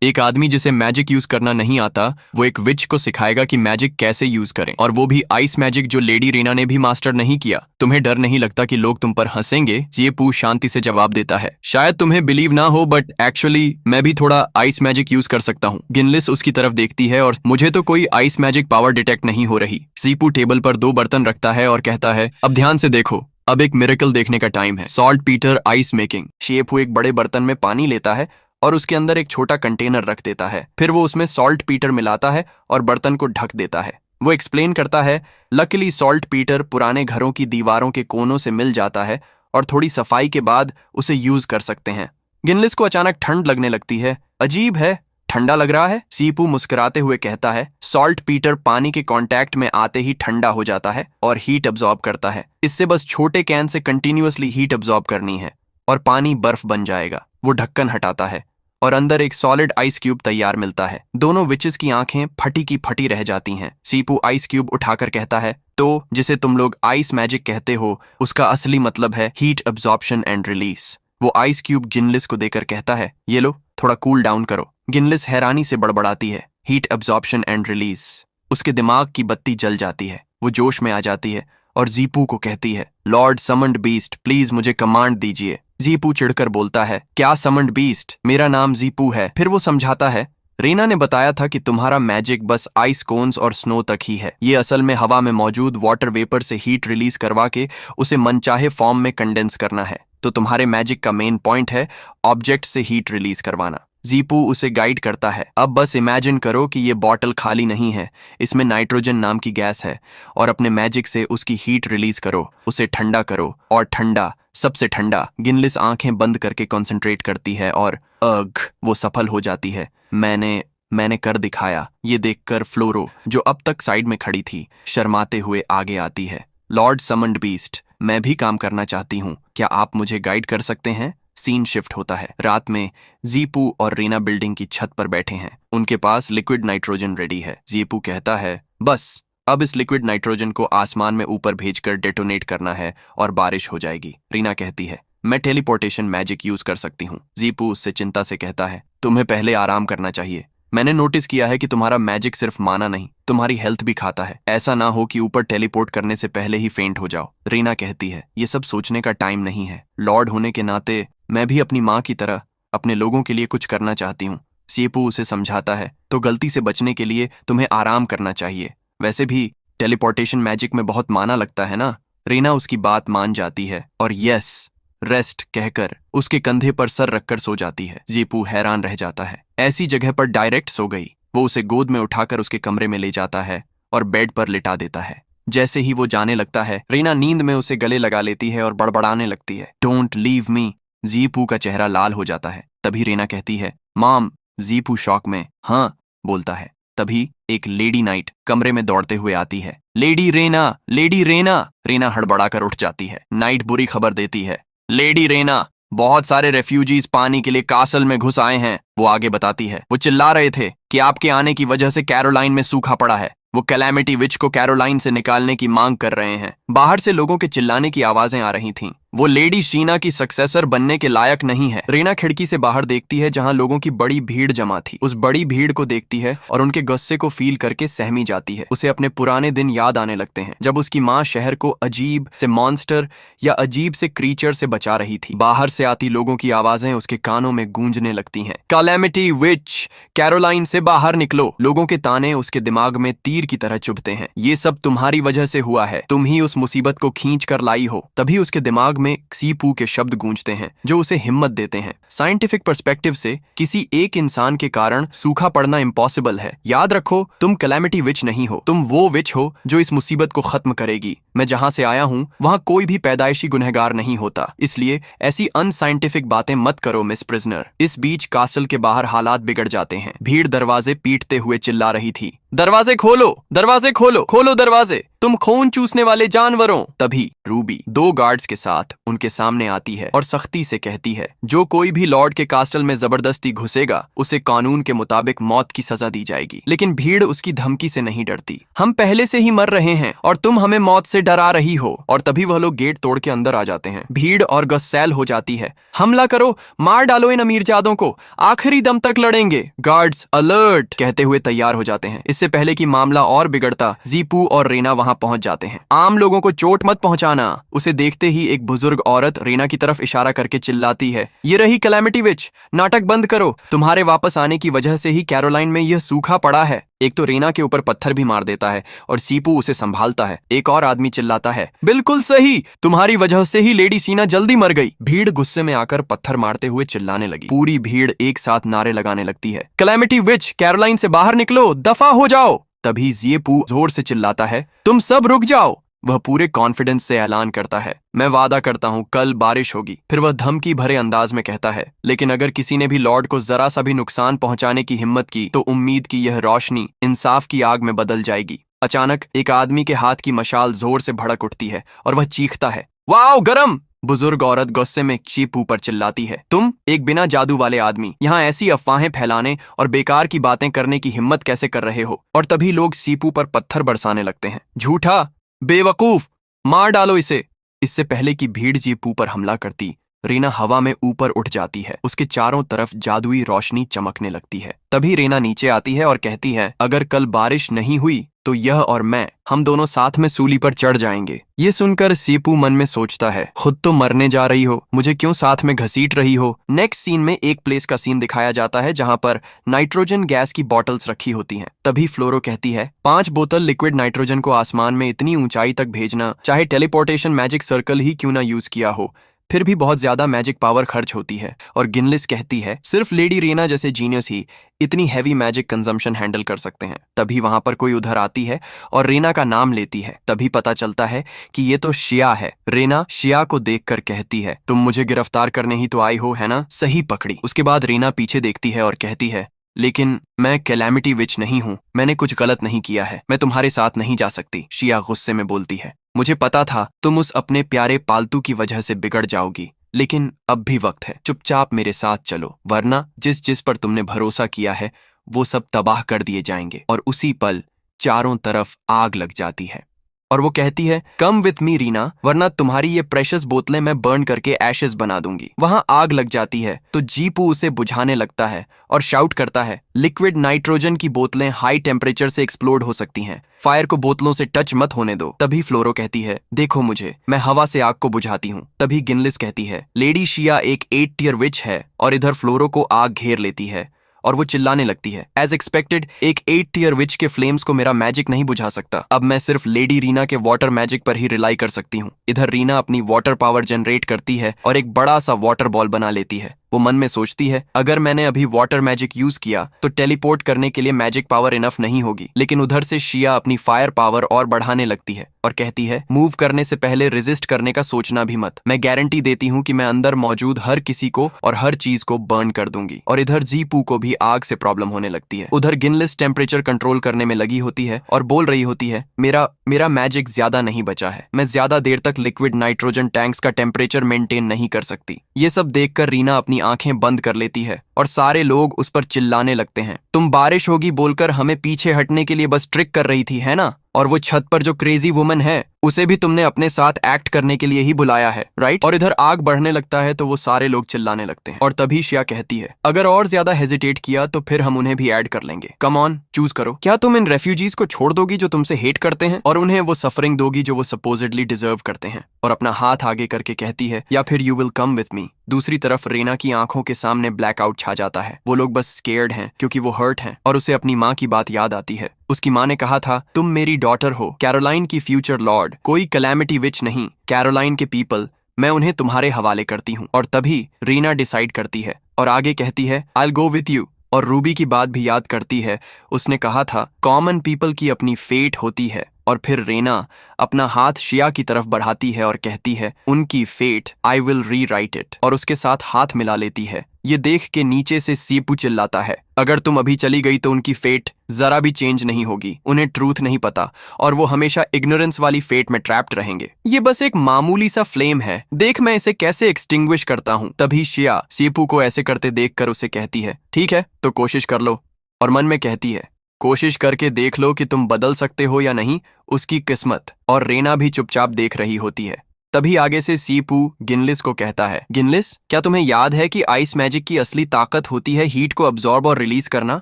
एक आदमी जिसे मैजिक यूज करना नहीं आता वो एक विच को सिखाएगा कि मैजिक कैसे यूज करें, और वो भी आइस मैजिक जो लेडी रीना ने भी मास्टर नहीं किया। तुम्हें डर नहीं लगता कि लोग तुम पर हंसेंगे? जीपू शांति से जवाब देता है, शायद तुम्हें बिलीव ना हो बट एक्चुअली मैं भी थोड़ा आइस मैजिक यूज कर सकता हूँ। गिनलिस उसकी तरफ देखती है और मुझे तो कोई आइस मैजिक पावर डिटेक्ट नहीं हो रही। जीपू टेबल पर 2 बर्तन रखता है और कहता है, अब ध्यान से देखो, अब एक मिरेकल देखने का टाइम है। Salt Peter ice making. शेपू एक बड़े बर्तन में पानी लेता है और उसके अंदर एक छोटा कंटेनर रख देता है। फिर वो उसमें सॉल्ट पीटर मिलाता है और बर्तन को ढक देता है। वो एक्सप्लेन करता है, लकीली सॉल्ट पीटर पुराने घरों की दीवारों के कोनों से मिल जाता है और थोड़ी सफाई के बाद उसे यूज कर सकते हैं। गिनलिस को अचानक ठंड लगने लगती है। अजीब है, ठंडा लग रहा है? सीपू मुस्कुराते हुए कहता है, सॉल्ट पीटर पानी के कांटेक्ट में आते ही ठंडा हो जाता है और हीट अब्सॉर्ब करता है। इससे बस छोटे can say continuously heat absorb करनी है और पानी बर्फ बन जाएगा। वो ढक्कन हटाता है और अंदर एक सॉलिड आइस क्यूब तैयार मिलता है। दोनों विचेस की आंखें फटी की फटी रह जाती हैं। सीपू आइस क्यूब उठाकर कहता है, तो जिसे तुम लोग आइस मैजिक कहते हो उसका असली मतलब है हीट अब्सॉर्प्शन एंड रिलीज। वो आइस क्यूब गिनलिस को देकर कहता है, ये लो, थोड़ा कूल डाउन करो। गिनलिस हैरानी से बड़बड़ाती है, हीट अब्सॉर्प्शन एंड रिलीज। उसके दिमाग की बत्ती जल जाती है। वो जोश में आ जाती है और जीपू को कहती है, लॉर्ड समंड बीस्ट, प्लीज मुझे कमांड दीजिए। जीपू चिढ़कर बोलता है, क्या समंड बीस्ट? मेरा नाम जीपू है। फिर वो समझाता है, रीना ने बताया था कि तुम्हारा मैजिक बस आइस कोन्स और स्नो तक ही है। ये असल में हवा में मौजूद वाटर वेपर से हीट रिलीज करवा के उसे मनचाहे फॉर्म में कंडेंस करना है। तो तुम्हारे मैजिक का मेन पॉइंट है ऑब्जेक्ट से हीट रिलीज करवाना। जीपू उसे गाइड करता है, अब बस इमेजिन करो कि ये बॉटल खाली नहीं है, इसमें नाइट्रोजन नाम की गैस है, और अपने मैजिक से उसकी हीट रिलीज करो, उसे ठंडा करो, और ठंडा, सबसे ठंडा। गिनलिस आंखें बंद करके कंसंट्रेट करती है और वो सफल हो जाती है। मैंने कर दिखाया। ये देखकर फ्लोरो, जो अब तक साइड में खड़ी थी, शर्माते हुए आगे आती है। लॉर्ड समंड बीस्ट, मैं भी काम करना चाहती हूँ, क्या आप मुझे गाइड कर सकते हैं? सीन शिफ्ट होता है। रात में जीपू और रीना बिल्डिंग की छत पर बैठे हैं। उनके पास लिक्विड नाइट्रोजन रेडी है। जीपू कहता है, बस अब इस लिक्विड नाइट्रोजन को आसमान में ऊपर भेजकर डेटोनेट करना है और बारिश हो जाएगी। रीना कहती है, मैं टेलीपोर्टेशन मैजिक यूज कर सकती हूँ। जीपू उससे चिंता से कहता है, तुम्हें पहले आराम करना चाहिए। मैंने नोटिस किया है कि तुम्हारा मैजिक सिर्फ माना नहीं, तुम्हारी हेल्थ भी खाता है। ऐसा ना हो कि ऊपर टेलीपोर्ट करने से पहले ही फेंट हो जाओ। रीना कहती है, ये सब सोचने का टाइम नहीं है। लॉर्ड होने के नाते मैं भी अपनी माँ की तरह अपने लोगों के लिए कुछ करना चाहती हूँ। सीपू उसे समझाता है, तो गलती से बचने के लिए तुम्हें आराम करना चाहिए। वैसे भी टेलीपोर्टेशन मैजिक में बहुत माना लगता है ना। रीना उसकी बात मान जाती है और यस रेस्ट कहकर उसके कंधे पर सर रखकर सो जाती है। जीपू हैरान रह जाता है, ऐसी जगह पर डायरेक्ट सो गई। वो उसे गोद में उठाकर उसके कमरे में ले जाता है और बेड पर लिटा देता है। जैसे ही वो जाने लगता है, रीना नींद में उसे गले लगा लेती है और बड़बड़ाने लगती है, डोंट लीव मी। जीपू का चेहरा लाल हो जाता है। तभी रीना कहती है, मॉम। जीपू शॉक में हाँ बोलता है। तभी एक लेडी नाइट कमरे में दौड़ते हुए आती है। Lady Rena, lady Rena. Reena हड़बड़ाकर उठ जाती है। नाइट बुरी खबर देती है, लेडी रेना, बहुत सारे रेफ्यूजीज पानी के लिए कासल में घुस आए हैं। वो आगे बताती है, वो चिल्ला रहे थे कि आपके आने की वजह से कैरोलाइन में सूखा पड़ा है। वो कैलामिटी विच को कैरोलाइन से निकालने की मांग कर रहे हैं। बाहर से लोगों के चिल्लाने की आवाजें आ रही थीं। वो लेडी शीना की सक्सेसर बनने के लायक नहीं है। रीना खिड़की से बाहर देखती है जहां लोगों की बड़ी भीड़ जमा थी। उस बड़ी भीड़ को देखती है और उनके गुस्से को फील करके सहमी जाती है। उसे अपने पुराने दिन याद आने लगते हैं जब उसकी माँ शहर को अजीब से मॉन्स्टर या अजीब से क्रीचर से बचा रही थी। बाहर से आती लोगों की आवाजें उसके कानों में गूंजने लगती हैं। कैलेमिटी विच, कैरोलाइन से बाहर निकलो। लोगों के ताने उसके दिमाग में तीर की तरह चुभते हैं। ये सब तुम्हारी वजह से हुआ है, तुम ही उस मुसीबत को खींच कर लाई हो। तभी उसके दिमाग में सीपू के शब्द गूंजते हैं जो उसे हिम्मत देते हैं। साइंटिफिक पर्सपेक्टिव से किसी एक इंसान के कारण सूखा पड़ना इम्पॉसिबल है। याद रखो, तुम कैलेमिटी विच नहीं हो, तुम वो विच हो जो इस मुसीबत को खत्म करेगी। मैं जहां से आया हूं वहां कोई भी पैदाइशी गुनहगार नहीं होता, इसलिए ऐसी अनसाइंटिफिक बातें मत करो मिस प्रिजनर। इस बीच कासल के बाहर हालात बिगड़ जाते हैं। भीड़ दरवाजे पीटते हुए चिल्ला रही थी, दरवाजे खोलो, दरवाजे खोलो, खोलो दरवाजे, तुम खून चूसने वाले जानवरों। तभी रूबी 2 गार्ड्स के साथ उनके सामने आती है और सख्ती से कहती है, जो कोई भी लॉर्ड के कास्टल में जबरदस्ती घुसेगा उसे कानून के मुताबिक मौत की सजा दी जाएगी। लेकिन भीड़ उसकी धमकी से नहीं डरती। हम पहले से ही मर रहे हैं और तुम हमें मौत से डरा रही हो। और तभी वह लोग गेट तोड़ के अंदर आ जाते हैं। भीड़ और गुस्सैल हो जाती है। हमला करो, मार डालो इन अमीरजादों को, आखिरी दम तक लड़ेंगे। गार्ड्स अलर्ट कहते हुए तैयार हो जाते हैं। इससे पहले कि मामला और बिगड़ता, जीपू और रीना वहां पहुंच जाते हैं। आम लोगों को चोट मत पहुंचाना। उसे देखते ही एक बुजुर्ग औरत रीना की तरफ इशारा करके चिल्लाती है, ये रही कैलेमिटी विच, नाटक बंद करो। तुम्हारे वापस आने की वजह से ही कैरोलाइन में यह सूखा पड़ा है। एक तो रीना के ऊपर पत्थर भी मार देता है और सीपू उसे संभालता है। एक और आदमी चिल्लाता है, बिल्कुल सही, तुम्हारी वजह से ही लेडी सीना जल्दी मर गई। भीड़ गुस्से में आकर पत्थर मारते हुए चिल्लाने लगी। पूरी भीड़ एक साथ नारे लगाने लगती है, कैलेमिटी विच, कैरोलाइन से बाहर निकलो, दफा हो जाओ। तभी जीपू जोर से चिल्लाता है, तुम सब रुक जाओ। वह पूरे कॉन्फिडेंस से ऐलान करता है, मैं वादा करता हूं कल बारिश होगी। फिर वह धमकी भरे अंदाज में कहता है, लेकिन अगर किसी ने भी लॉर्ड को जरा सा भी नुकसान पहुंचाने की हिम्मत की तो उम्मीद की यह रोशनी इंसाफ की आग में बदल जाएगी। अचानक एक आदमी के हाथ की मशाल जोर से भड़क उठती है और वह चीखता है, वाओ गरम। बुजुर्ग औरत गुस्से में चीपू पर चिल्लाती है, तुम एक बिना जादू वाले आदमी यहाँ ऐसी अफवाहें फैलाने और बेकार की बातें करने की हिम्मत कैसे कर रहे हो। और तभी लोग सीपू पर पत्थर बरसाने लगते हैं। झूठा, बेवकूफ, मार डालो इसे। इससे पहले कि भीड़ जीपू पर हमला करती, रीना हवा में ऊपर उठ जाती है। उसके चारों तरफ जादुई रोशनी चमकने लगती है। तभी रीना नीचे आती है और कहती है, अगर कल बारिश नहीं हुई तो यह और मैं, हम दोनों साथ में सूली पर चढ़ जाएंगे। ये सुनकर सीपू मन में सोचता है, खुद तो मरने जा रही हो, मुझे क्यों साथ में घसीट रही हो। नेक्स्ट सीन में एक प्लेस का सीन दिखाया जाता है जहां पर नाइट्रोजन गैस की बॉटल्स रखी होती हैं। तभी फ्लोरो कहती है, 5 बोतल लिक्विड नाइट्रोजन को आसमान में इतनी ऊंचाई तक भेजना, चाहे टेलीपोर्टेशन मैजिक सर्कल ही क्यों ना यूज किया हो, फिर भी बहुत ज्यादा मैजिक पावर खर्च होती है। और गिनलिस कहती है, सिर्फ लेडी रीना जैसे जीनियस ही इतनी हैवी मैजिक कंजम्पशन हैंडल कर सकते हैं। तभी वहां पर कोई उधर आती है और रीना का नाम लेती है। तभी पता चलता है कि ये तो शिया है। रीना शिया को देखकर कहती है, तुम मुझे गिरफ्तार करने ही तो आई हो, है ना? सही पकड़ी। उसके बाद रीना पीछे देखती है और कहती है, लेकिन मैं कैलेमिटी विच नहीं हूं, मैंने कुछ गलत नहीं किया है, मैं तुम्हारे साथ नहीं जा सकती। शिया गुस्से में बोलती है, मुझे पता था तुम उस अपने प्यारे पालतू की वजह से बिगड़ जाओगी, लेकिन अब भी वक्त है, चुपचाप मेरे साथ चलो, वरना जिस जिस पर तुमने भरोसा किया है वो सब तबाह कर दिए जाएंगे। और उसी पल चारों तरफ आग लग जाती है और वो कहती है, कम विथ मी रीना, वरना तुम्हारी ये प्रेशियस बोतलें मैं बर्न करके एशेस बना दूंगी। वहां आग लग जाती है तो जीपू उसे बुझाने लगता है और शाउट करता है, लिक्विड नाइट्रोजन की बोतलें हाई टेम्परेचर से एक्सप्लोड हो सकती हैं, फायर को बोतलों से टच मत होने दो। तभी फ्लोरो कहती है, देखो मुझे, मैं हवा से आग को बुझाती हूँ। तभी गिनलिस कहती है, लेडी शिया एक 8 टियर विच है। और इधर फ्लोरो को आग घेर लेती है और वो चिल्लाने लगती है, एज एक्सपेक्टेड एक 8 टियर विच के फ्लेम्स को मेरा मैजिक नहीं बुझा सकता। अब मैं सिर्फ लेडी रीना के वाटर मैजिक पर ही रिलाई कर सकती हूँ। इधर रीना अपनी वाटर पावर जनरेट करती है और एक बड़ा सा वाटर बॉल बना लेती है। वो मन में सोचती है, अगर मैंने अभी वाटर मैजिक यूज किया तो टेलीपोर्ट करने के लिए मैजिक पावर इनफ नहीं होगी। लेकिन उधर से शिया अपनी फायर पावर और बढ़ाने लगती है और कहती है, मूव करने से पहले रेजिस्ट करने का सोचना भी मत, मैं गारंटी देती हूँ कि मैं अंदर मौजूद हर किसी को और हर चीज को बर्न कर दूंगी। और इधर जीपू को भी आग से प्रॉब्लम होने लगती है। उधर गिनलिस टेम्परेचर कंट्रोल करने में लगी होती है और बोल रही होती है, मेरा मैजिक ज्यादा नहीं बचा है, मैं ज्यादा देर तक लिक्विड नाइट्रोजन टैंक्स का टेम्परेचर मेंटेन नहीं कर सकती। ये सब देखकर रीना अपनी आंखें बंद कर लेती है और सारे लोग उस पर चिल्लाने लगते हैं, तुम बारिश होगी बोलकर हमें पीछे हटने के लिए बस ट्रिक कर रही थी, है ना? और वो छत पर जो क्रेजी वुमन है उसे भी तुमने अपने साथ एक्ट करने के लिए ही बुलाया है, राइट? और इधर आग बढ़ने लगता है तो वो सारे लोग चिल्लाने लगते हैं और तभी शिया कहती है, अगर और ज्यादा हेजिटेट किया तो फिर हम उन्हें भी ऐड कर लेंगे। कम ऑन, चूज करो। क्या तुम इन रेफ्यूजीज को छोड़ दोगी जो तुमसे हेट करते हैं और उन्हें वो सफरिंग दोगी जो वो सपोजिडली डिजर्व करते हैं? और अपना हाथ आगे करके कहती है, या फिर you will come with me. दूसरी तरफ रेना की आंखों के सामने ब्लैकआउट छा जाता है। वो लोग बस स्केयर्ड हैं क्योंकि वो हर्ट हैं और उसे अपनी माँ की बात याद आती है। उसकी माँ ने कहा था, तुम मेरी डॉटर हो, कैरोलाइन की फ्यूचर लॉर्ड, कोई कैलेमिटी विच नहीं, कैरोलाइन के पीपल, मैं उन्हें तुम्हारे हवाले करती हूँ। और तभी रीना डिसाइड करती है और आगे कहती है, I will go with you. और रूबी की बात भी याद करती है, उसने कहा था कॉमन पीपल की अपनी फेट होती है। और फिर रेना अपना हाथ शिया की तरफ बढ़ाती है और कहती है, उनकी फेट, आई विल री राइट इट, और उसके साथ हाथ मिला लेती है। ये देख के नीचे से सीपू चिल्लाता है, अगर तुम अभी चली गई तो उनकी फेट जरा भी चेंज नहीं होगी, उन्हें ट्रूथ नहीं पता और वो हमेशा इग्नोरेंस वाली फेट में ट्रैप्ड रहेंगे। ये बस एक मामूली सा फ्लेम है, देख मैं इसे कैसे एक्सटिंग्विश करता हूँ। तभी शिया सीपू को ऐसे करते देखकर उसे कहती है, ठीक है तो कोशिश कर लो। और मन में कहती है, कोशिश करके देख लो कि तुम बदल सकते हो या नहीं, उसकी किस्मत। और रेना भी चुपचाप देख रही होती है। तभी आगे से सीपू गिनलिस को कहता है, गिनलिस, क्या तुम्हें याद है कि आइस मैजिक की असली ताकत होती है हीट को अब्जॉर्ब और रिलीज करना?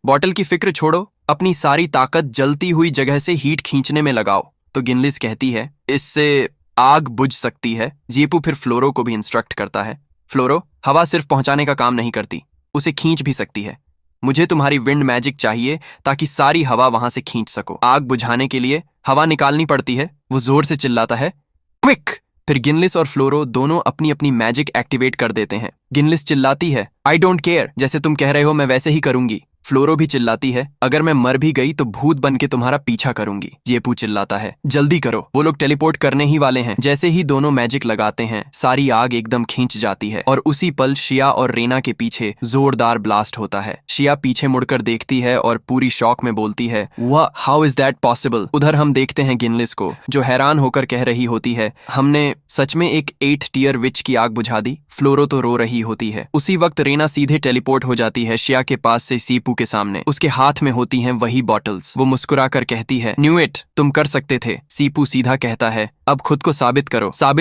बॉटल की फिक्र छोड़ो, अपनी सारी ताकत जलती हुई जगह से हीट खींचने में लगाओ। तो गिनलिस कहती है, इससे आग बुझ सकती है। जीपू फिर फ्लोरो को भी इंस्ट्रक्ट करता है, फ्लोरो, हवा सिर्फ पहुंचाने का काम नहीं करती, उसे खींच भी सकती है। मुझे तुम्हारी विंड मैजिक चाहिए ताकि सारी हवा वहां से खींच सको। आग बुझाने के लिए हवा निकालनी पड़ती है। वो जोर से चिल्लाता है, क्विक। फिर गिनलिस और फ्लोरो दोनों अपनी अपनी मैजिक एक्टिवेट कर देते हैं। गिनलिस चिल्लाती है, आई डोंट केयर, जैसे तुम कह रहे हो मैं वैसे ही करूंगी। फ्लोरो भी चिल्लाती है, अगर मैं मर भी गई तो भूत बन के तुम्हारा पीछा करूंगी। जेपू चिल्लाता है, जल्दी करो, वो लोग टेलीपोर्ट करने ही वाले हैं। जैसे ही दोनों मैजिक लगाते हैं सारी आग एकदम खींच जाती है और उसी पल शिया और रेना के पीछे जोरदार ब्लास्ट होता है। शिया पीछे मुड़कर देखती है और पूरी शॉक में बोलती है, वाह, हाउ इज दैट पॉसिबल? उधर हम देखते हैं गिनलिस को जो हैरान होकर कह रही होती है, हमने सच में एक 8 टियर विच की आग बुझा दी। फ्लोरो तो रो रही होती है। उसी वक्त रेना सीधे टेलीपोर्ट हो जाती है शिया के पास से सीपू के सामने। उसके हाथ में होती हैं वही बॉटल्स। वो मुस्कुराकर कहती है, न्यू इट, तुम कर सकते थे। सीपू सीधा कहता है, अब खुद को साबित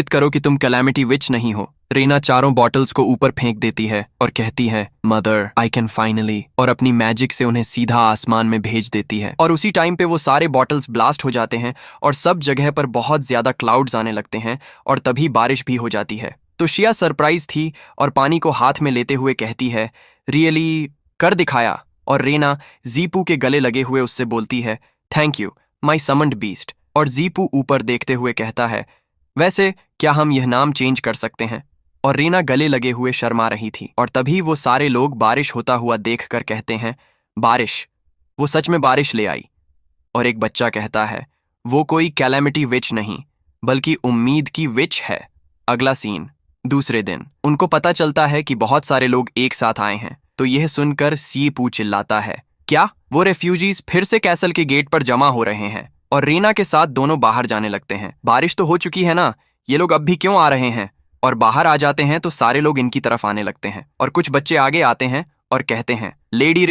करो कि तुम कैलामिटी विच नहीं हो। रेना चारों बॉटल्स को ऊपर फेंक देती है और कहती है, मदर, आई कैन फाइनली, और अपनी मैजिक से उन्हें सीधा आसमान में भेज देती है। और उसी टाइम पे वो सारे बॉटल्स ब्लास्ट हो जाते हैं और सब जगह पर बहुत ज्यादा क्लाउड्स आने लगते हैं और तभी बारिश भी हो जाती है। तो शिया सरप्राइज थी और पानी को हाथ में लेते हुए कहती है, रियली, कर दिखाया। और रेना जीपू के गले लगे हुए उससे बोलती है, thank you my summoned beast. और जीपू ऊपर देखते हुए कहता है, वैसे क्या हम यह नाम चेंज कर सकते हैं? और रेना गले लगे हुए शर्मा रही थी। और तभी वो सारे लोग बारिश होता हुआ देखकर कहते हैं, बारिश, वो सच में बारिश ले आई। और एक बच्चा कहता है, वो कोई कैलामिटी विच नहीं बल्कि उम्मीद की विच है। अगला सीन, दूसरे दिन उनको पता चलता है कि बहुत सारे लोग एक साथ आए हैं। तो यह सुनकर सीपू चिल्लाता है, क्या वो रेफ्यूजीज फिर से कैसल के गेट पर जमा हो रहे हैं? और रीना के साथ दोनों बाहर जाने लगते हैं। बारिश तो हो चुकी है ना, ये लोग अब भी क्यों आ रहे हैं? और बाहर आ जाते हैं तो सारे लोग इनकी तरफ आने लगते हैं और कुछ बच्चे आगे आते हैं और कहते हैं, लेडी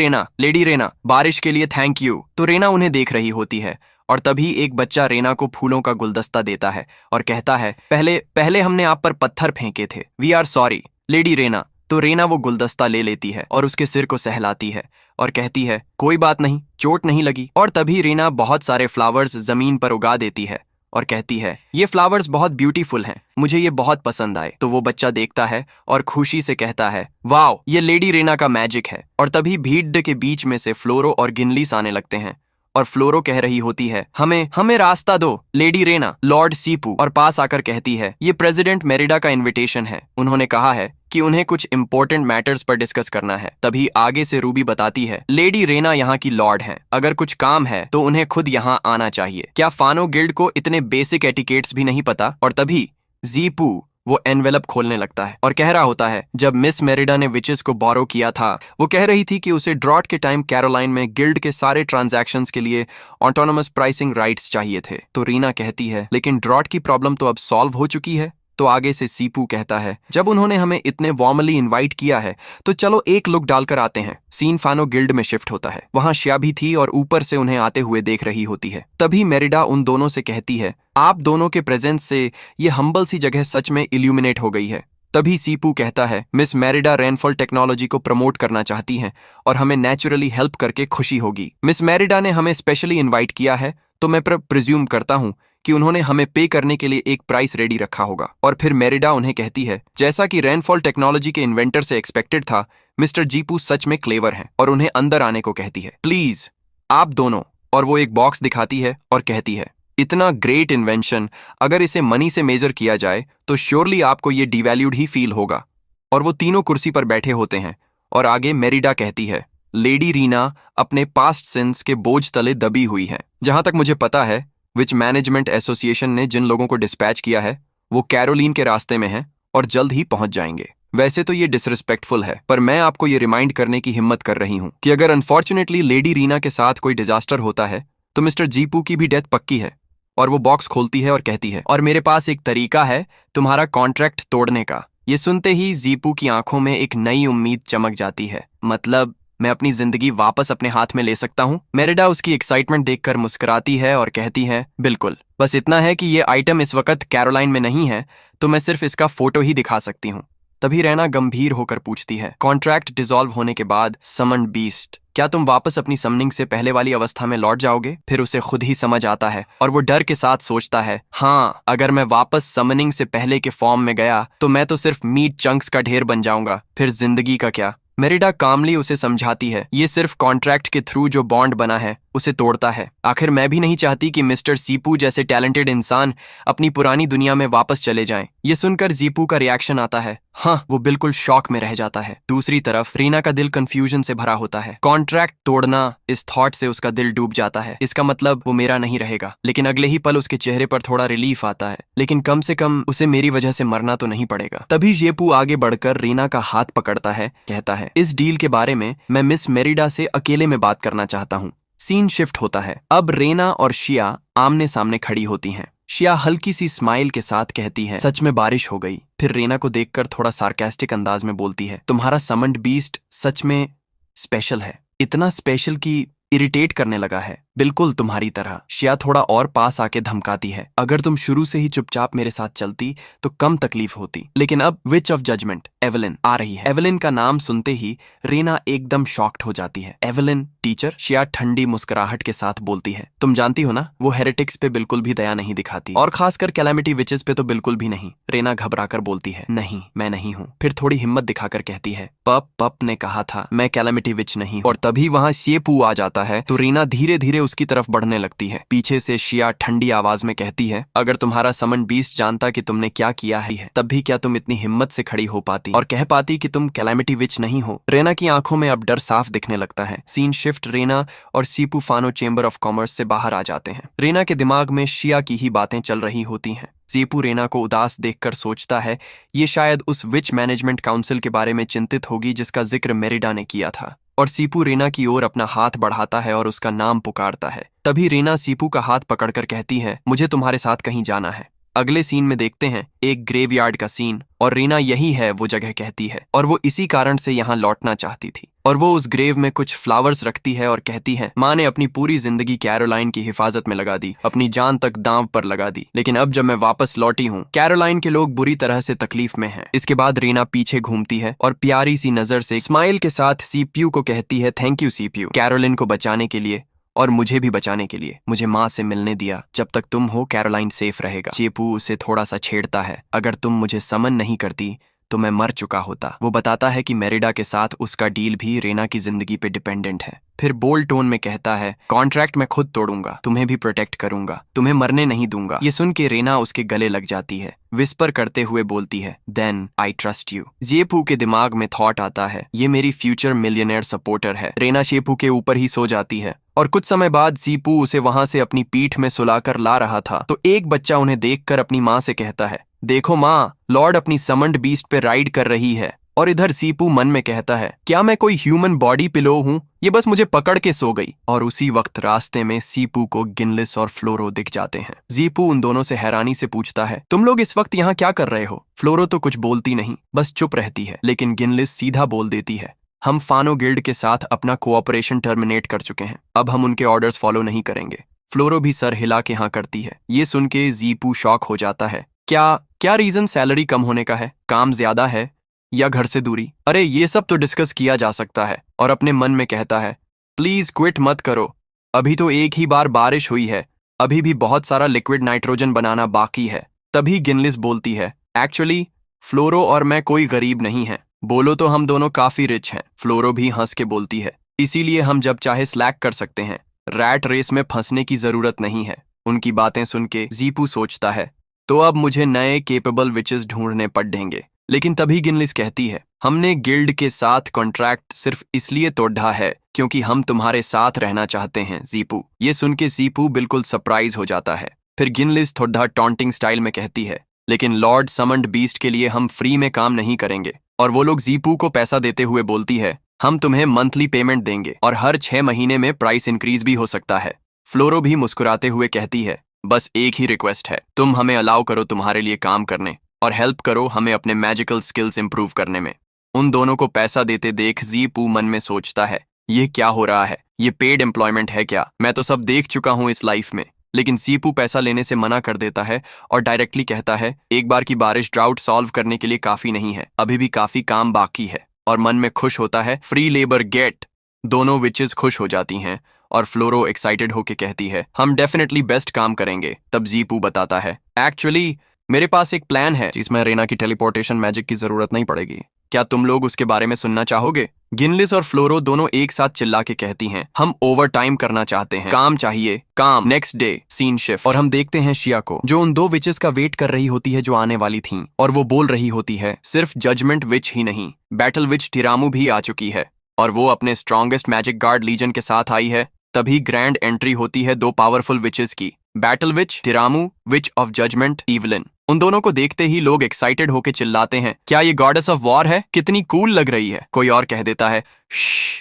रेना, बारिश के लिए थैंक यू। तो रेना उन्हें देख रही होती है और तभी एक बच्चा रेना को फूलों का गुलदस्ता देता है और कहता है, पहले हमने आप पर पत्थर फेंके थे, we are sorry lady Rena. तो रेना वो गुलदस्ता ले लेती है और उसके सिर को सहलाती है और कहती है, कोई बात नहीं, चोट नहीं लगी। और तभी रेना बहुत सारे फ्लावर्स जमीन पर उगा देती है और कहती है, ये फ्लावर्स बहुत ब्यूटीफुल हैं, मुझे ये बहुत पसंद आए। तो वो बच्चा देखता है और खुशी से कहता है, वाओ, ये लेडी रेना का मैजिक है। और तभी भीड़ के बीच में से फ्लोरो और गिनलिस आने लगते हैं और फ्लोरो कह रही होती है, हमें रास्ता दो लेडी रेना। लॉर्ड सीपू और पास आकर कहती है, ये प्रेसिडेंट मेरिडा का इनविटेशन है, उन्होंने कहा है कि उन्हें कुछ इंपॉर्टेंट मैटर्स पर डिस्कस करना है। तभी आगे से रूबी बताती है, लेडी रेना यहाँ की लॉर्ड हैं, अगर कुछ काम है तो उन्हें खुद यहाँ आना चाहिए। क्या फानो गिल्ड को इतने बेसिक एटिकेट्स भी नहीं पता? और तभी जीपू वो एनवेलप खोलने लगता है और कह रहा होता है, जब मिस मेरिडा ने विचेस को बोरो किया था, वो कह रही थी कि उसे ड्रॉट के टाइम कैरोलाइन में गिल्ड के सारे ट्रांजैक्शंस के लिए ऑटोनोमस प्राइसिंग राइट्स चाहिए थे। तो रीना कहती है, लेकिन ड्रॉट की प्रॉब्लम तो अब सॉल्व हो चुकी है। तो आगे से सीपू कहता है, जब उन्होंने हमें इतने वार्मली इनवाइट किया है तो चलो एक लुक डालकर आते हैं। सीन फानो गिल्ड में शिफ्ट होता है। वहां श्या भी थी और ऊपर से उन्हें आते हुए देख रही होती है। तभी मेरिडा उन दोनों से कहती है, आप दोनों के प्रेजेंस से ये हम्बल सी जगह सच में इल्यूमिनेट हो गई है। तभी सीपू कहता है, मिस मेरिडा रेनफॉल टेक्नोलॉजी को प्रमोट करना चाहती हैं और हमें नेचुरली हेल्प करके खुशी होगी। मिस मेरिडा ने हमें स्पेशली इन्वाइट किया है तो मैं प्रिज्यूम करता हूं कि उन्होंने हमें पे करने के लिए एक प्राइस रेडी रखा होगा। और फिर मेरिडा उन्हें कहती है, जैसा कि रेनफॉल टेक्नोलॉजी के इन्वेंटर से एक्सपेक्टेड था, मिस्टर जीपू सच में क्लेवर हैं और उन्हें अंदर आने को कहती है। प्लीज आप दोनों। और वो एक बॉक्स दिखाती है और कहती है, इतना ग्रेट इन्वेंशन अगर इसे मनी से मेजर किया जाए तो श्योरली आपको ये डिवैल्यूड ही फील होगा। और वो तीनों कुर्सी पर बैठे होते हैं और आगे मेरिडा कहती है, लेडी रीना अपने पास्ट सिंस के बोझ तले दबी हुई है। जहां तक मुझे पता है, विच मैनेजमेंट एसोसिएशन ने जिन लोगों को डिस्पैच किया है वो कैरोलिन के रास्ते में हैं और जल्द ही पहुंच जाएंगे। वैसे तो ये डिसरिस्पेक्टफुल है, पर मैं आपको ये रिमाइंड करने की हिम्मत कर रही हूं कि अगर अनफॉर्चुनेटली लेडी रीना के साथ कोई डिजास्टर होता है तो मिस्टर जीपू की भी डेथ पक्की है। और वो बॉक्स खोलती है और कहती है, और मेरे पास एक तरीका है तुम्हारा कॉन्ट्रैक्ट तोड़ने का। ये सुनते ही जीपू की आंखों में एक नई उम्मीद चमक जाती है। मतलब मैं अपनी जिंदगी वापस अपने हाथ में ले सकता हूँ। मेरिडा उसकी एक्साइटमेंट देखकर मुस्कुराती है और कहती है, बिल्कुल, बस इतना है कि ये आइटम इस वक्त कैरोलाइन में नहीं है तो मैं सिर्फ इसका फोटो ही दिखा सकती हूँ। तभी रैना गंभीर होकर पूछती है, कॉन्ट्रैक्ट डिसॉल्व होने के बाद समन्ड बीस्ट, क्या तुम वापस अपनी समनिंग से पहले वाली अवस्था में लौट जाओगे? फिर उसे खुद ही समझ आता है और वो डर के साथ सोचता है, हाँ, अगर मैं वापस समनिंग से पहले के फॉर्म में गया तो मैं तो सिर्फ मीट चंक्स का ढेर बन जाऊंगा, फिर जिंदगी का क्या। मेरिडा कामली उसे समझाती है, ये सिर्फ कॉन्ट्रैक्ट के थ्रू जो बॉन्ड बना है उसे तोड़ता है। आखिर मैं भी नहीं चाहती कि मिस्टर सीपू जैसे टैलेंटेड इंसान अपनी पुरानी दुनिया में वापस चले जाएं। ये सुनकर जीपू का रिएक्शन आता है, हाँ, वो बिल्कुल शॉक में रह जाता है। दूसरी तरफ रीना का दिल कंफ्यूजन से भरा होता है। कॉन्ट्रैक्ट तोड़ना, इस थॉट से उसका दिल डूब जाता है। इसका मतलब वो मेरा नहीं रहेगा। लेकिन अगले ही पल उसके चेहरे पर थोड़ा रिलीफ आता है, लेकिन कम से कम उसे मेरी वजह से मरना तो नहीं पड़ेगा। तभी जीपू आगे बढ़कर रीना का हाथ पकड़ता है, कहता है, इस डील के बारे में मैं मिस मेरिडा से अकेले में बात करना चाहता हूँ। सीन शिफ्ट होता है। अब रेना और शिया आमने सामने खड़ी होती हैं। शिया हल्की सी स्माइल के साथ कहती है, सच में बारिश हो गई। फिर रेना को देखकर थोड़ा सार्केस्टिक अंदाज में बोलती है, तुम्हारा समन्ड बीस्ट सच में स्पेशल है, इतना स्पेशल कि इरिटेट करने लगा है, बिल्कुल तुम्हारी तरह। शिया थोड़ा और पास आके धमकाती है, अगर तुम शुरू से ही चुपचाप मेरे साथ चलती तो कम तकलीफ होती। लेकिन अब विच ऑफ जजमेंट एवेलिन आ रही है। एवेलिन का नाम सुनते ही रेना एकदम शॉक्ड हो जाती है। Evelyn teacher? शिया ठंडी मुस्कुराहट के साथ बोलती है, तुम जानती हो ना, वो हेरेटिक्स पे बिल्कुल भी दया नहीं दिखाती, और खासकर कैलामिटी विचेस पे तो बिल्कुल भी नहीं। रेना घबराकर बोलती है, नहीं, मैं नहीं हूँ। फिर थोड़ी हिम्मत दिखाकर कहती है, पप ने कहा था मैं कैलामिटी विच नहीं हूँ। और तभी वहां शेपू आ जाता है तो रीना धीरे धीरे उसकी तरफ बढ़ने लगती है। पीछे से शिया ठंडी आवाज में कहती है, अगर तुम्हारा समन बीस्ट जानता कि तुमने क्या किया है तब भी क्या तुम इतनी हिम्मत से खड़ी हो पाती और कह पाती कि तुम कैलामिटी विच नहीं हो? रेना की आंखों में अब डर साफ दिखने लगता है। सीन शिफ्ट, रेना और सीपू फानो चेंबर ऑफ कॉमर्स से बाहर आ जाते हैं। रेना के दिमाग में शिया की ही बातें चल रही होती हैं। सीपू रेना को उदास देखकर सोचता है, ये शायद उस विच मैनेजमेंट काउंसिल के बारे में चिंतित होगी जिसका जिक्र मेरिडा ने किया था। और सीपू रेना की ओर अपना हाथ बढ़ाता है और उसका नाम पुकारता है। तभी रेना सीपू का हाथ पकड़कर कहती है, मुझे तुम्हारे साथ कहीं जाना है। अगले सीन में देखते हैं एक ग्रेवयार्ड का सीन, और रीना यही है वो जगह कहती है, और वो इसी कारण से यहाँ लौटना चाहती थी। और वो उस ग्रेव में कुछ फ्लावर्स रखती है और कहती है, माँ ने अपनी पूरी जिंदगी कैरोलाइन की हिफाजत में लगा दी, अपनी जान तक दांव पर लगा दी, लेकिन अब जब मैं वापस लौटी हूँ कैरोलाइन के लोग बुरी तरह से तकलीफ में हैं। इसके बाद रीना पीछे घूमती है और प्यारी सी नजर से स्माइल के साथ सीपीयू को कहती है, थैंक यू सीपीयू, कैरोलिन को बचाने के लिए और मुझे भी बचाने के लिए। मुझे माँ से मिलने दिया। जब तक तुम हो कैरोलाइन सेफ रहेगा। चेपू उसे थोड़ा सा छेड़ता है, अगर तुम मुझे समन नहीं करती तो मैं मर चुका होता। वो बताता है कि मेरिडा के साथ उसका डील भी रेना की जिंदगी पे डिपेंडेंट है। फिर बोल्ड टोन में कहता है, कॉन्ट्रैक्ट मैं खुद तोड़ूंगा, तुम्हें भी प्रोटेक्ट करूंगा, तुम्हें मरने नहीं दूंगा। ये सुन के रेना उसके गले लग जाती है। विस्पर करते हुए बोलती है, देन आई ट्रस्ट यू। जेपू के दिमाग में थॉट आता है, ये मेरी फ्यूचर मिलियनेयर सपोर्टर है। रेना शेपू के ऊपर ही सो जाती है और कुछ समय बाद सीपू उसे वहां से अपनी पीठ में सुलाकर ला रहा था तो एक बच्चा उन्हें देखकर अपनी माँ से कहता है, देखो माँ, लॉर्ड अपनी समन्ड बीस्ट पे राइड कर रही है। और इधर सीपू मन में कहता है, क्या मैं कोई ह्यूमन बॉडी पिलो हूँ? ये बस मुझे पकड़ के सो गई। और उसी वक्त रास्ते में सीपू को गिनलिस और फ्लोरो दिख जाते हैं। जीपू उन दोनों से हैरानी से पूछता है, तुम लोग इस वक्त यहाँ क्या कर रहे हो? फ्लोरो तो कुछ बोलती नहीं, बस चुप रहती है, लेकिन गिनलिस सीधा बोल देती है, हम फानो गिल्ड के साथ अपना कोऑपरेशन टर्मिनेट कर चुके हैं, अब हम उनके ऑर्डर्स फॉलो नहीं करेंगे। फ्लोरो भी सर हिला के हाँ करती है। ये सुन के जीपू शॉक हो जाता है। क्या क्या रीजन? सैलरी कम होने का है, काम ज्यादा है, या घर से दूरी? अरे ये सब तो डिस्कस किया जा सकता है। और अपने मन में कहता है, प्लीज क्विट मत करो, अभी तो एक ही बार बारिश हुई है, अभी भी बहुत सारा लिक्विड नाइट्रोजन बनाना बाकी है। तभी गिनलिस बोलती है, एक्चुअली फ्लोरो और मैं कोई गरीब नहीं है, बोलो तो हम दोनों काफी रिच हैं। फ्लोरो भी हंस के बोलती है, इसीलिए हम जब चाहे स्लैक कर सकते हैं, रैट रेस में फंसने की जरूरत नहीं है। उनकी बातें सुन के जीपू सोचता है, तो अब मुझे नए केपेबल विचेस ढूंढने पड़ेंगे। लेकिन तभी गिनलिस कहती है, हमने गिल्ड के साथ कॉन्ट्रैक्ट सिर्फ इसलिए तोड़ा है क्योंकि हम तुम्हारे साथ रहना चाहते हैं जीपू। ये सुन के जीपू बिल्कुल सरप्राइज हो जाता है। फिर गिनलिस थोड़ा टॉन्टिंग स्टाइल में कहती है, लेकिन लॉर्ड समंड बीस्ट के लिए हम फ्री में काम नहीं करेंगे। और वो लोग जीपू को पैसा देते हुए बोलती है, हम तुम्हें मंथली पेमेंट देंगे और हर 6 महीने में प्राइस इंक्रीज भी हो सकता है। फ्लोरो भी मुस्कुराते हुए कहती है, बस एक ही रिक्वेस्ट है, तुम हमें अलाउ करो तुम्हारे लिए काम करने और हेल्प करो हमें अपने मैजिकल स्किल्स इंप्रूव करने में। उन दोनों को पैसा देते देख जीपू मन में सोचता है, ये क्या हो रहा है? ये पेड एम्प्लॉयमेंट है क्या? मैं तो सब देख चुका हूँ इस लाइफ में। लेकिन जीपू पैसा लेने से मना कर देता है और डायरेक्टली कहता है, एक बार की बारिश ड्राउट सॉल्व करने के लिए काफी नहीं है, अभी भी काफी काम बाकी है। और मन में खुश होता है, फ्री लेबर गेट। दोनों विचेस खुश हो जाती हैं और फ्लोरो एक्साइटेड होके कहती है, हम डेफिनेटली बेस्ट काम करेंगे। तब जीपू बताता है, एक्चुअली मेरे पास एक प्लान है जिसमें रेना की टेलीपोर्टेशन मैजिक की जरूरत नहीं पड़ेगी, क्या तुम लोग उसके बारे में सुनना चाहोगे? गिनलिस और फ्लोरो दोनों एक साथ चिल्ला के कहती हैं, हम ओवर टाइम करना चाहते हैं, काम चाहिए, काम। नेक्स्ट डे सीन शिफ्ट और हम देखते हैं शिया को, जो उन 2 विचेस का वेट कर रही होती है जो आने वाली थीं, और वो बोल रही होती है, सिर्फ जजमेंट विच ही नहीं, बैटल विच टिरामू भी आ चुकी है और वो अपने स्ट्रॉन्गेस्ट मैजिक गार्ड लीजन के साथ आई है। तभी ग्रैंड एंट्री होती है 2 पावरफुल विचेस की, battle witch Tiramu, witch of judgement Evelyn. उन दोनों को देखते ही लोग एक्साइटेड होके चिल्लाते हैं, क्या ये गॉडेस ऑफ वॉर है? कितनी कूल लग रही है। कोई और कह देता है,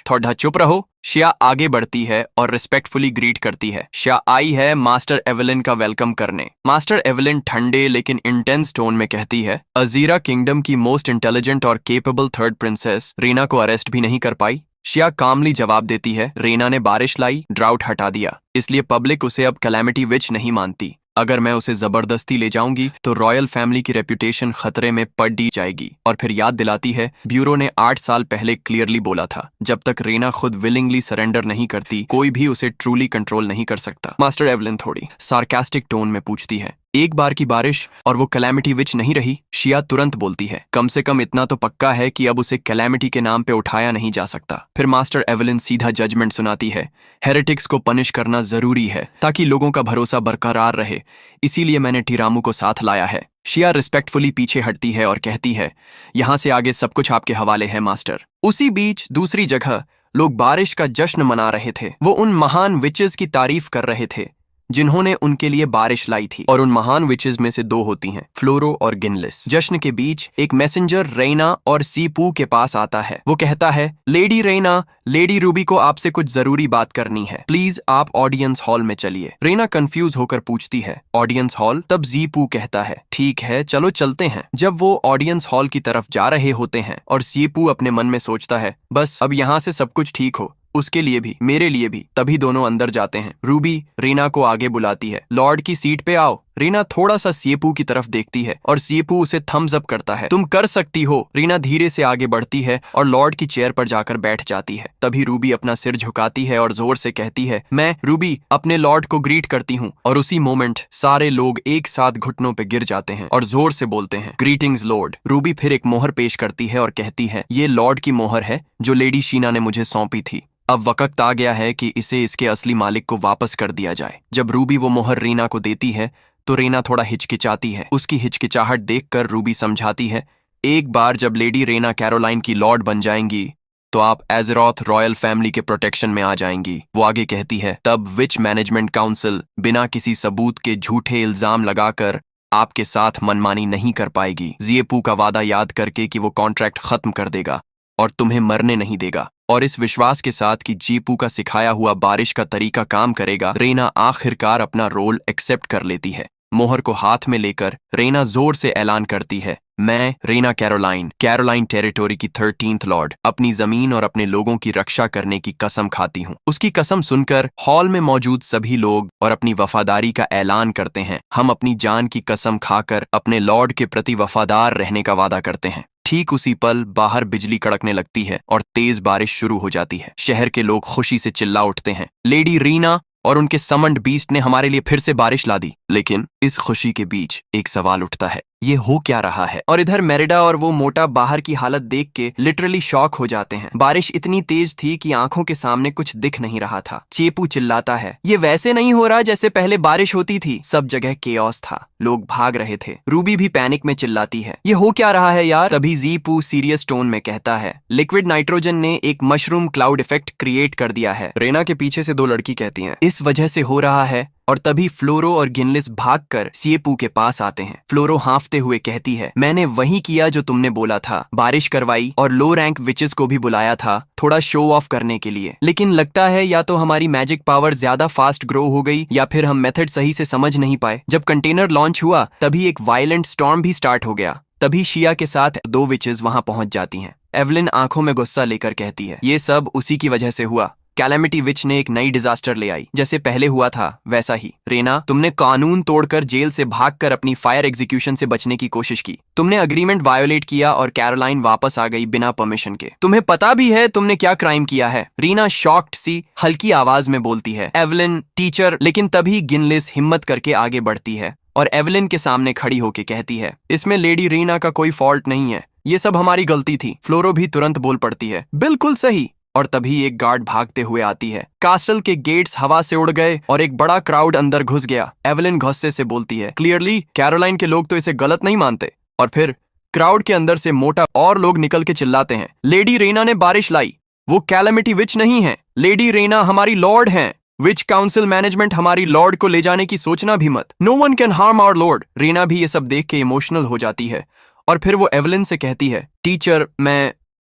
थोड़ा चुप रहो। शिया आगे बढ़ती है और रिस्पेक्टफुली ग्रीट करती है। शिया आई है मास्टर एवेलिन का वेलकम करने। मास्टर एवेलिन ठंडे लेकिन इंटेंस टोन में कहती है, अजीरा किंगडम की मोस्ट इंटेलिजेंट और केपेबल थर्ड प्रिंसेस रीना को अरेस्ट भी नहीं कर पाई। शिया कामली जवाब देती है, रीना ने बारिश लाई, ड्राउट हटा दिया, इसलिए पब्लिक उसे अब कैलेमिटी विच नहीं मानती। अगर मैं उसे जबरदस्ती ले जाऊंगी तो रॉयल फैमिली की रेपुटेशन खतरे में पड़ जाएगी। और फिर याद दिलाती है, ब्यूरो ने 8 साल पहले क्लियरली बोला था, जब तक रीना खुद विलिंगली सरेंडर नहीं करती, कोई भी उसे ट्रूली कंट्रोल नहीं कर सकता। मास्टर एवलिन थोड़ी सार्कास्टिक टोन में पूछती है, एक बार की बारिश और वो कैलेमिटी विच नहीं रही? शिया तुरंत बोलती है, कम से कम इतना तो पक्का है कि अब उसे कैलेमिटी के नाम पे उठाया नहीं जा सकता। फिर मास्टर एवलिन सीधा जजमेंट सुनाती है, हेरेटिक्स को पनिश करना जरूरी है ताकि लोगों का भरोसा बरकरार रहे, इसीलिए मैंने टिरामू को साथ लाया है। शिया रिस्पेक्टफुली पीछे हटती है और कहती है, यहाँ से आगे सब कुछ आपके हवाले है मास्टर। उसी बीच दूसरी जगह लोग बारिश का जश्न मना रहे थे। वो उन महान विचेस की तारीफ कर रहे थे जिन्होंने उनके लिए बारिश लाई थी, और उन महान विचेस में से 2 होती हैं, फ्लोरो और गिनलिस। जश्न के बीच एक मैसेंजर रेना और सीपू के पास आता है। वो कहता है, लेडी रेना, लेडी रूबी को आपसे कुछ जरूरी बात करनी है, प्लीज आप ऑडियंस हॉल में चलिए। रेना कंफ्यूज होकर पूछती है, ऑडियंस हॉल? तब जीपू कहता है, ठीक है चलो चलते हैं। जब वो ऑडियंस हॉल की तरफ जा रहे होते हैं और सीपू अपने मन में सोचता है, बस अब यहाँ से सब कुछ ठीक हो, उसके लिए भी मेरे लिए भी। तभी दोनों अंदर जाते हैं। रूबी रीना को आगे बुलाती है, लॉर्ड की सीट पे आओ। रीना थोड़ा सा सीपू की तरफ देखती है और सीपू उसे थम्स अप करता है, तुम कर सकती हो। रीना धीरे से आगे बढ़ती है और लॉर्ड की चेयर पर जाकर बैठ जाती है। तभी रूबी अपना सिर झुकाती है और जोर से कहती है, मैं रूबी अपने लॉर्ड को ग्रीट करती हूँ। और उसी मोमेंट सारे लोग एक साथ घुटनों पे गिर जाते हैं और जोर से बोलते हैं, ग्रीटिंग्स लॉर्ड। रूबी फिर एक मोहर पेश करती है और कहती है, ये लॉर्ड की मोहर है जो लेडी शीना ने मुझे सौंपी थी। अब वक्त आ गया है कि इसे इसके असली मालिक को वापस कर दिया जाए। जब रूबी वो मोहर रीना को देती है तो रीना थोड़ा हिचकिचाती है। उसकी हिचकिचाहट देखकर रूबी समझाती है, एक बार जब लेडी रेना कैरोलाइन की लॉर्ड बन जाएंगी तो आप एजरॉथ रॉयल फैमिली के प्रोटेक्शन में आ जाएंगी। वो आगे कहती है, तब विच मैनेजमेंट काउंसिल बिना किसी सबूत के झूठे इल्जाम लगाकर आपके साथ मनमानी नहीं कर पाएगी। जिएपू का वादा याद करके कि वो कॉन्ट्रैक्ट खत्म कर देगा और तुम्हें मरने नहीं देगा, और इस विश्वास के साथ कि जीपू का सिखाया हुआ बारिश का तरीका काम करेगा, रेना आखिरकार अपना रोल एक्सेप्ट कर लेती है। मोहर को हाथ में लेकर रेना जोर से ऐलान करती है, मैं रेना कैरोलाइन टेरिटोरी की 13th लॉर्ड अपनी जमीन और अपने लोगों की रक्षा करने की कसम खाती हूँ। उसकी कसम सुनकर हॉल में मौजूद सभी लोग और अपनी वफादारी का ऐलान करते हैं। हम अपनी जान की कसम खाकर अपने लॉर्ड के प्रति वफादार रहने का वादा करते हैं। ठीक उसी पल बाहर बिजली कड़कने लगती है और तेज बारिश शुरू हो जाती है। शहर के लोग खुशी से चिल्ला उठते हैं, लेडी रीना और उनके समन्ड बीस्ट ने हमारे लिए फिर से बारिश ला दी। लेकिन इस खुशी के बीच एक सवाल उठता है, ये हो क्या रहा है? और इधर मेरिडा और वो मोटा बाहर की हालत देख के लिटरली शॉक हो जाते हैं। बारिश इतनी तेज थी कि आंखों के सामने कुछ दिख नहीं रहा था। चेपू चिल्लाता है, ये वैसे नहीं हो रहा जैसे पहले बारिश होती थी। सब जगह केओस था, लोग भाग रहे थे। रूबी भी पैनिक में चिल्लाती है, ये हो क्या रहा है यार? तभी जीपू सीरियस टोन में कहता है, लिक्विड नाइट्रोजन ने एक मशरूम क्लाउड इफेक्ट क्रिएट कर दिया है। रेना के पीछे से दो लड़की कहती हैं, इस वजह से हो रहा है। और तभी फ्लोरो और गिनलिस भागकर सीएपू के पास आते हैं। फ्लोरो हांफते हुए कहती है, मैंने वही किया जो तुमने बोला था, बारिश करवाई और लो रैंक विचेस को भी बुलाया था थोड़ा शो ऑफ करने के लिए। लेकिन लगता है या तो हमारी मैजिक पावर ज्यादा फास्ट ग्रो हो गई या फिर हम मेथड सही से समझ नहीं पाए। जब कंटेनर लॉन्च हुआ तभी एक वायलेंट स्टॉर्म भी स्टार्ट हो गया। तभी शिया के साथ दो विचेस वहां पहुंच जाती हैं। एवलिन आंखों में गुस्सा लेकर कहती है, ये सब उसी की वजह से हुआ। कैलेमिटी विच ने एक नई डिजास्टर ले आई, जैसे पहले हुआ था वैसा ही। रेना, तुमने कानून तोड़कर जेल से भागकर अपनी फायर एग्जीक्यूशन से बचने की कोशिश की। तुमने अग्रीमेंट वायोलेट किया और कैरोलाइन वापस आ गई बिना परमिशन के। तुम्हें पता भी है तुमने क्या क्राइम किया है? रीना शॉक्ड सी हल्की आवाज में बोलती है, एवलिन टीचर। लेकिन तभी गिनलिस हिम्मत करके आगे बढ़ती है और एवलिन के सामने खड़ी होके कहती है, इसमें लेडी रीना का कोई फॉल्ट नहीं है, ये सब हमारी गलती थी। फ्लोरो भी तुरंत बोल पड़ती है, बिल्कुल सही। और तभी एक गार्ड भागते हुए आती है। कास्टल के गेट्स हवा से उड़ गए और एक बड़ा क्राउड अंदर घुस गया। एवलिन गुस्से से बोलती है, क्लियरली कैरोलाइन के लोग तो इसे गलत नहीं मानते। और फिर क्राउड के अंदर से मोटा और लोग निकल के चिल्लाते हैं, लेडी रेना ने बारिश लाई, वो कैलेमिटी विच नहीं है। लेडी रेना हमारी लॉर्ड हैं। विच काउंसिल मैनेजमेंट हमारी लॉर्ड को ले जाने की सोचना भी मत। No one can harm our lord. Rena भी ये सब देख के इमोशनल हो जाती है और फिर वो एवलिन से कहती है, टीचर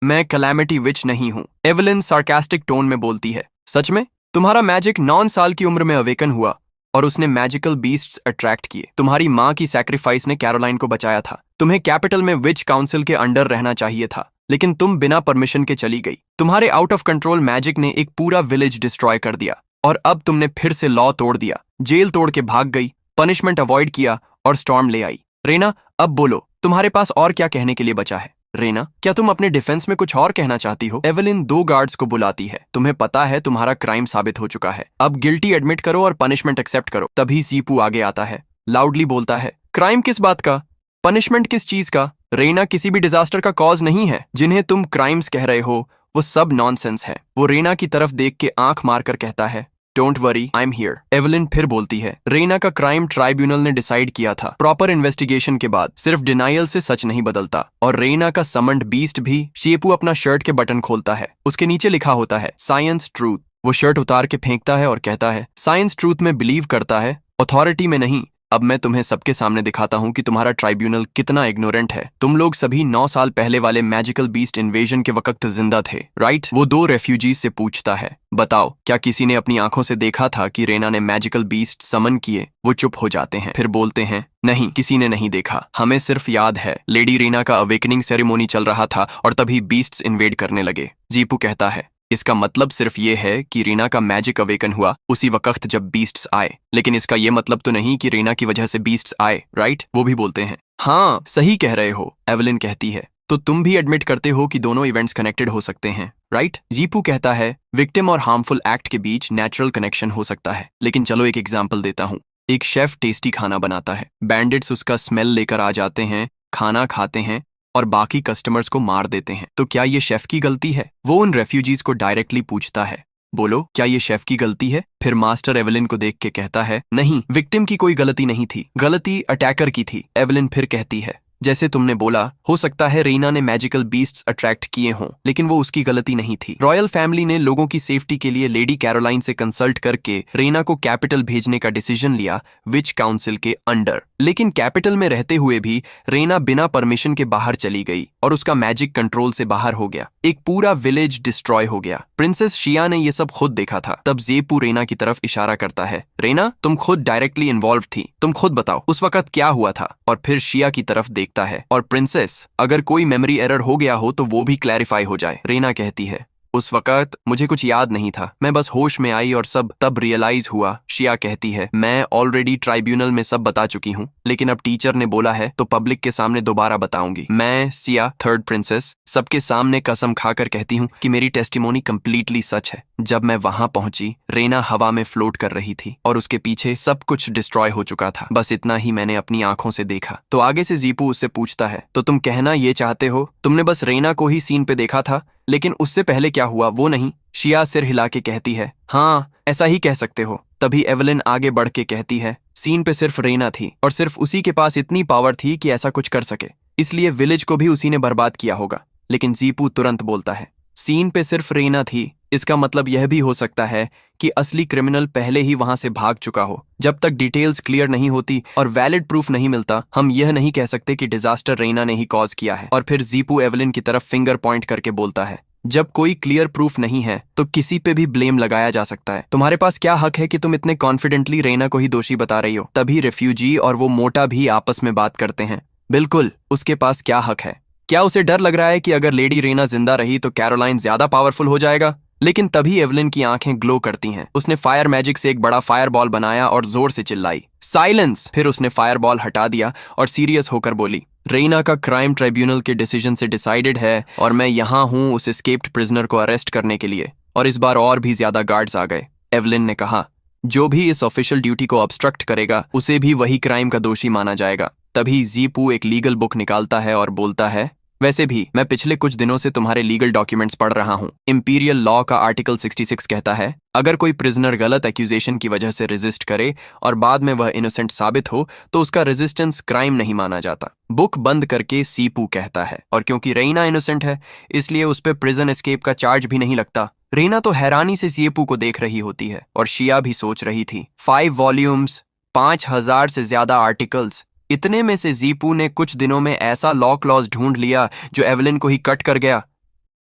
मैं कैलेमिटी विच नहीं हूं। एवलिन सार्कास्टिक टोन में बोलती है, सच में? तुम्हारा मैजिक 9 साल की उम्र में अवेकन हुआ और उसने मैजिकल बीस्ट्स अट्रैक्ट किए। तुम्हारी माँ की सैक्रिफाइस ने कैरोलाइन को बचाया था। तुम्हें कैपिटल में विच काउंसिल के अंडर रहना चाहिए था, लेकिन तुम बिना परमिशन के चली गई। तुम्हारे आउट ऑफ कंट्रोल मैजिक ने एक पूरा विलेज डिस्ट्रॉय कर दिया और अब तुमने फिर से लॉ तोड़ दिया, जेल तोड़ के भाग गई, पनिशमेंट अवॉइड किया और स्टॉर्म ले आई। रेना, अब बोलो, तुम्हारे पास और क्या कहने के लिए बचा है? रेना, क्या तुम अपने डिफेंस में कुछ और कहना चाहती हो? एवलिन दो गार्ड्स को बुलाती है, तुम्हें पता है तुम्हारा क्राइम साबित हो चुका है, अब गिल्टी एडमिट करो और पनिशमेंट एक्सेप्ट करो। तभी सीपू आगे आता है, लाउडली बोलता है, क्राइम किस बात का? पनिशमेंट किस चीज का? रेना किसी भी डिजास्टर का कॉज नहीं है। जिन्हें तुम क्राइम्स कह रहे हो वो सब नॉनसेंस है। वो रेना की तरफ देख के आंख मारकर कहता है, don't worry, I am here. Evelyn फिर बोलती है, रेना का क्राइम ट्राइब्यूनल ने डिसाइड किया था। प्रॉपर इन्वेस्टिगेशन के बाद सिर्फ डिनाइल से सच नहीं बदलता। और रेना का समन्ड बीस्ट भी। शेपू अपना शर्ट के बटन खोलता है, उसके नीचे लिखा होता है साइंस ट्रूथ। वो शर्ट उतार के फेंकता है और कहता है, साइंस ट्रूथ में बिलीव करता है, अथॉरिटी में नहीं। अब मैं तुम्हें सबके सामने दिखाता हूँ कि तुम्हारा ट्राइब्यूनल कितना इग्नोरेंट है। तुम लोग सभी 9 साल पहले वाले मैजिकल बीस्ट इन्वेजन के वक्त जिंदा थे, राइट? वो दो रेफ्यूजीज से पूछता है, बताओ क्या किसी ने अपनी आंखों से देखा था कि रेना ने मैजिकल बीस्ट समन किए? वो चुप हो जाते हैं, फिर बोलते हैं, नहीं, किसी ने नहीं देखा, हमें सिर्फ याद है लेडी रेना का अवेकनिंग सेरेमोनी चल रहा था और तभी बीस्ट्स इन्वेड करने लगे। जीपू कहता है, इसका मतलब सिर्फ ये है कि रीना का मैजिक अवेकन हुआ उसी वक्त जब बीस्ट्स आए, लेकिन इसका ये मतलब तो नहीं कि रीना की वजह से बीस्ट्स आए, राइट? वो भी बोलते हैं, हाँ सही कह रहे हो। एवलिन कहती है, तो तुम भी एडमिट करते हो कि दोनों इवेंट्स कनेक्टेड हो सकते हैं, राइट? जीपू कहता है, विक्टिम और हार्मफुल एक्ट के बीच नेचुरल कनेक्शन हो सकता है, लेकिन चलो एक एग्जाम्पल देता हूँ। एक शेफ टेस्टी खाना बनाता है, बैंडिट्स उसका स्मेल लेकर आ जाते हैं, खाना खाते हैं और बाकी कस्टमर्स को मार देते हैं। तो क्या ये शेफ की गलती है? वो उन रेफ्यूजीज को डायरेक्टली पूछता है, बोलो क्या ये शेफ की गलती है? फिर मास्टर एवलिन को देख के कहता है, नहीं, विक्टिम की कोई गलती नहीं थी, गलती अटैकर की थी। एवलिन फिर कहती है, जैसे तुमने बोला, हो सकता है रीना ने मैजिकल बीस्ट्स अट्रैक्ट किए हों, लेकिन वो उसकी गलती नहीं थी। रॉयल फैमिली ने लोगों की सेफ्टी के लिए लेडी कैरोलाइन से कंसल्ट करके रीना को कैपिटल भेजने का डिसीजन लिया, विच काउंसिल के अंडर। लेकिन कैपिटल में रहते हुए भी रेना बिना परमिशन के बाहर चली गई और उसका मैजिक कंट्रोल से बाहर हो गया। एक पूरा विलेज डिस्ट्रॉय हो गया। प्रिंसेस शिया ने यह सब खुद देखा था। तब ज़ेपू रेना की तरफ इशारा करता है, रेना तुम खुद डायरेक्टली इन्वॉल्व थी, तुम खुद बताओ उस वक्त क्या हुआ था। और फिर शिया की तरफ देखता है, और प्रिंसेस अगर कोई मेमोरी एरर हो गया हो तो वो भी क्लैरिफाई हो जाए। रेना कहती है, उस वक्त मुझे कुछ याद नहीं था, मैं बस होश में आई और सब तब रियलाइज हुआ। शिया कहती है, मैं ऑलरेडी ट्राइब्यूनल में सब बता चुकी हूँ, लेकिन अब टीचर ने बोला है तो पब्लिक के सामने दोबारा बताऊंगी। मैं सिया थर्ड प्रिंसेस सबके सामने कसम खाकर कहती हूँ कि मेरी टेस्टिमोनी कंप्लीटली सच है। जब मैं वहां पहुंची, रेना हवा में फ्लोट कर रही थी और उसके पीछे सब कुछ डिस्ट्रॉय हो चुका था। बस इतना ही मैंने अपनी आंखों से देखा। तो आगे से ज़ेपू उससे पूछता है, तो तुम कहना ये चाहते हो तुमने बस रेना को ही सीन पे देखा था, लेकिन उससे पहले क्या हुआ वो नहीं? शिया सिर हिला के कहती है, हाँ ऐसा ही कह सकते हो। तभी एवलिन आगे बढ़ के कहती है, सीन पे सिर्फ रेना थी और सिर्फ उसी के पास इतनी पावर थी कि ऐसा कुछ कर सके, इसलिए विलेज को भी उसी ने बर्बाद किया होगा। लेकिन ज़ेपू तुरंत बोलता है, सीन पे सिर्फ रेना थी, इसका मतलब यह भी हो सकता है कि असली क्रिमिनल पहले ही वहां से भाग चुका हो। जब तक डिटेल्स क्लियर नहीं होती और वैलिड प्रूफ नहीं मिलता, हम यह नहीं कह सकते कि डिजास्टर रेना ने ही कॉज किया है। और फिर ज़ेपू एवलिन की तरफ फिंगर पॉइंट करके बोलता है, जब कोई क्लियर प्रूफ नहीं है तो किसी पे भी ब्लेम लगाया जा सकता है। तुम्हारे पास क्या हक है कि तुम इतने कॉन्फिडेंटली रेना को ही दोषी बता रही हो? तभी रेफ्यूजी और वो मोटा भी आपस में बात करते हैं। बिल्कुल, उसके पास क्या हक है? क्या उसे डर लग रहा है कि अगर लेडी रेना जिंदा रही तो कैरोलाइन ज्यादा पावरफुल हो जाएगा? लेकिन तभी एवलिन की आंखें ग्लो करती हैं। उसने फायर मैजिक से एक बड़ा फायर बॉल बनाया और जोर से चिल्लाई, साइलेंस। फिर उसने फायर बॉल हटा दिया और सीरियस होकर बोली, रेना का क्राइम ट्राइब्यूनल के डिसीजन से डिसाइडेड है और मैं यहाँ हूँ उस एस्केप्ड प्रिजनर को अरेस्ट करने के लिए। और इस बार और भी ज्यादा गार्ड्स आ गए। एवलिन ने कहा, जो भी इस ऑफिशियल ड्यूटी को ऑब्स्ट्रक्ट करेगा उसे भी वही क्राइम का दोषी माना जाएगा। तभी ज़ेपू एक लीगल बुक निकालता है और बोलता है, वैसे भी मैं पिछले कुछ दिनों से तुम्हारे लीगल डॉक्यूमेंट्स पढ़ रहा हूँ। इंपीरियल लॉ का आर्टिकल 66 कहता है, अगर कोई प्रिजनर गलत एक्यूजेशन की वजह से रेजिस्ट करे और बाद में वह इनोसेंट साबित हो तो उसका रेजिस्टेंस क्राइम नहीं माना जाता। बुक बंद करके ज़ेपू कहता है, और क्योंकि रेना इनोसेंट है इसलिए उस पर प्रिजन एस्केप का चार्ज भी नहीं लगता। रेना तो हैरानी से ज़ेपू को देख रही होती है और शिया भी सोच रही थी, 5 वॉल्यूम्स, 5000 से ज्यादा आर्टिकल्स, इतने में से ज़ेपू ने कुछ दिनों में ऐसा लॉ क्लॉज ढूंढ लिया जो एवलिन को ही कट कर गया।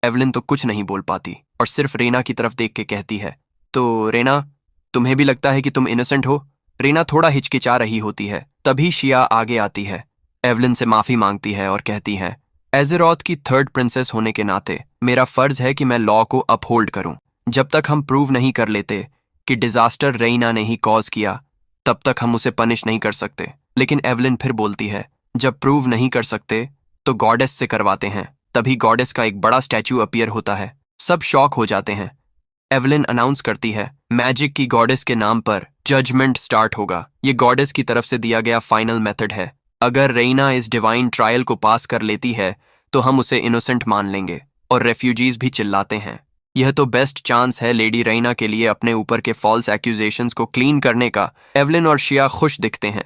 एवलिन तो कुछ नहीं बोल पाती और सिर्फ रेना की तरफ देख के कहती है, तो रेना तुम्हें भी लगता है कि तुम इनोसेंट हो? रेना थोड़ा हिचकिचा रही होती है। तभी शिया आगे आती है, एवलिन से माफी मांगती है और कहती है, एज़ेरोथ की थर्ड प्रिंसेस होने के नाते मेरा फर्ज है कि मैं लॉ को अपहोल्ड करूं। जब तक हम प्रूव नहीं कर लेते कि डिजास्टर रेना ने ही कॉज किया तब तक हम उसे पनिश नहीं कर सकते। लेकिन एवलिन फिर बोलती है, जब प्रूव नहीं कर सकते तो गॉडेस से करवाते हैं। तभी गॉडेस का एक बड़ा स्टैचू अपीयर होता है। सब शॉक हो जाते हैं। एवलिन अनाउंस करती है, मैजिक की गॉडेस के नाम पर जजमेंट स्टार्ट होगा। ये गॉडेस की तरफ से दिया गया फाइनल मेथड है। अगर रेना इस डिवाइन ट्रायल को पास कर लेती है तो हम उसे इनोसेंट मान लेंगे। और रेफ्यूजीज भी चिल्लाते हैं, यह तो बेस्ट चांस है लेडी रेना के लिए अपने ऊपर के फॉल्स एक्यूजेशंस को क्लीन करने का। एवलिन और शिया खुश दिखते हैं,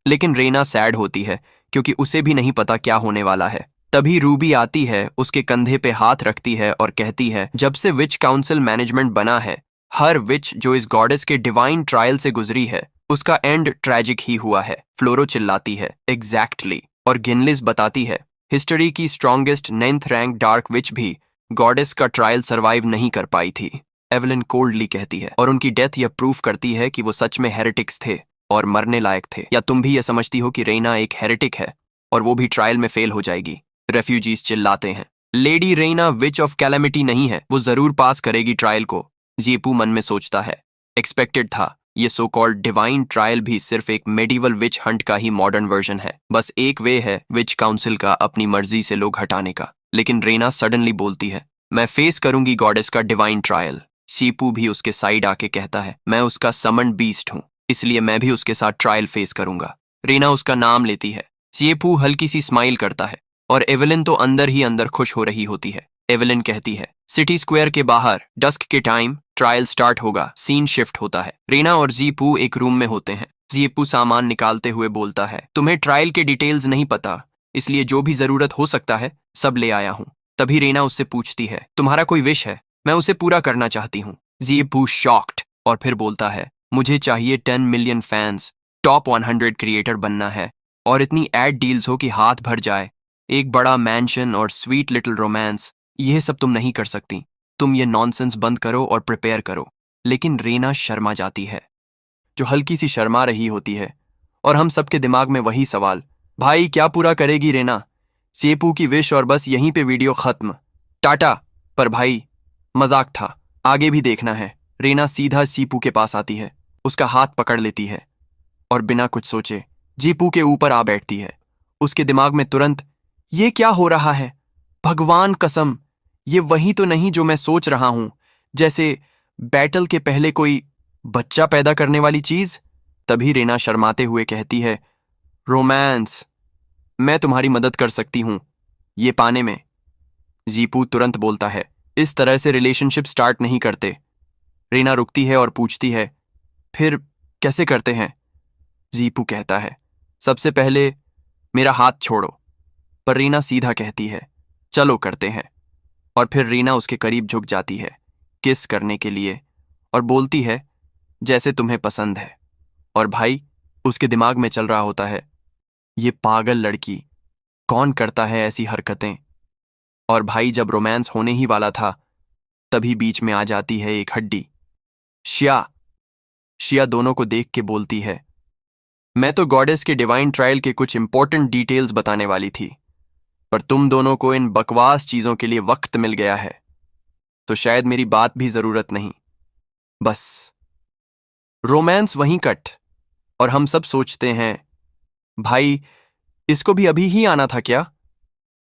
लेकिन रेना सैड होती है क्योंकि उसे भी नहीं पता क्या होने वाला है। तभी रूबी आती है, उसके कंधे पे हाथ रखती है और कहती है, जब से विच काउंसिल मैनेजमेंट बना है, हर विच जो इस गॉडेस के डिवाइन ट्रायल से गुजरी है उसका एंड ट्रैजिक ही हुआ है। फ्लोरो चिल्लाती है, एग्जैक्टली। और गिनलिस बताती है, हिस्ट्री की स्ट्रॉन्गेस्ट 9th रैंक डार्क विच भी गॉडेस का ट्रायल सरवाइव नहीं कर पाई थी। एवलिन कोल्डली कहती है, और उनकी डेथ यह प्रूफ करती है कि वो सच में हेरेटिक्स थे और मरने लायक थे। या तुम भी ये समझती हो कि रेना एक हेरेटिक है और वो भी ट्रायल में फेल हो जाएगी? रेफ्यूजीज चिल्लाते हैं, lady Rena witch of calamity नहीं है, वो जरूर पास करेगी ट्रायल को। ज़ेपू मन में सोचता है, एक्सपेक्टेड था, ये सो कॉल्ड डिवाइन ट्रायल भी सिर्फ एक मेडिवल विच हंट का ही मॉडर्न वर्जन है। बस एक वे है विच काउंसिल का अपनी मर्जी से लोग हटाने का। लेकिन रेना सडनली बोलती है, मैं फेस करूंगी गॉडेस का डिवाइन ट्रायल। ज़ेपू भी उसके साइड आके कहता है, मैं उसका समन बीस्ट हूँ, इसलिए मैं भी उसके साथ ट्रायल फेस करूंगा। रेना उसका नाम लेती है। ज़ेपू हल्की सी स्माइल करता है और एवलिन तो अंदर ही अंदर खुश हो रही होती है। एवलिन कहती है, सिटी स्क्वायर के बाहर डस्क के टाइम ट्रायल स्टार्ट होगा। सीन शिफ्ट होता है। रेना और ज़ेपू एक रूम में होते हैं। ज़ेपू सामान निकालते हुए बोलता है, तुम्हें ट्रायल के डिटेल्स नहीं पता, इसलिए जो भी जरूरत हो सकता है सब ले आया हूँ। तभी रेना उससे पूछती है, तुम्हारा कोई विश है? मैं उसे पूरा करना चाहती हूँ। ज़ेपू शॉक्ड और फिर बोलता है, मुझे चाहिए 10 मिलियन फैंस, टॉप 100 क्रिएटर बनना है और इतनी एड डील्स हो कि हाथ भर जाए, एक बड़ा मैंशन और स्वीट लिटिल रोमांस, यह सब तुम नहीं कर सकती। तुम ये नॉनसेंस बंद करो और प्रिपेयर करो। लेकिन रीना शर्मा जाती है, जो हल्की सी शर्मा रही होती है, और हम सबके दिमाग में वही सवाल, भाई क्या पूरा करेगी रीना? सेपू की विश और बस यहीं पे वीडियो खत्म, टाटा। पर भाई मजाक था, आगे भी देखना है। रीना सीधा सीपू के पास आती है, उसका हाथ पकड़ लेती है और बिना कुछ सोचे जीपू के ऊपर आ बैठती है। उसके दिमाग में तुरंत, ये क्या हो रहा है? भगवान कसम, ये वही तो नहीं जो मैं सोच रहा हूं, जैसे बैटल के पहले कोई बच्चा पैदा करने वाली चीज। तभी रीना शर्माते हुए कहती है, रोमांस, मैं तुम्हारी मदद कर सकती हूं ये पाने में। जीपू तुरंत बोलता है, इस तरह से रिलेशनशिप स्टार्ट नहीं करते। रीना रुकती है और पूछती है, फिर कैसे करते हैं? जीपू कहता है, सबसे पहले मेरा हाथ छोड़ो। पर रीना सीधा कहती है, चलो करते हैं। और फिर रीना उसके करीब झुक जाती है किस करने के लिए और बोलती है, जैसे तुम्हें पसंद है। और भाई उसके दिमाग में चल रहा होता है, ये पागल लड़की, कौन करता है ऐसी हरकतें? और भाई जब रोमांस होने ही वाला था, तभी बीच में आ जाती है एक हड्डी, शिया। शिया दोनों को देख के बोलती है, मैं तो गॉडेस के डिवाइन ट्रायल के कुछ इंपॉर्टेंट डिटेल्स बताने वाली थी, पर तुम दोनों को इन बकवास चीजों के लिए वक्त मिल गया है, तो शायद मेरी बात भी जरूरत नहीं। बस रोमांस वहीं कट। और हम सब सोचते हैं, भाई इसको भी अभी ही आना था क्या?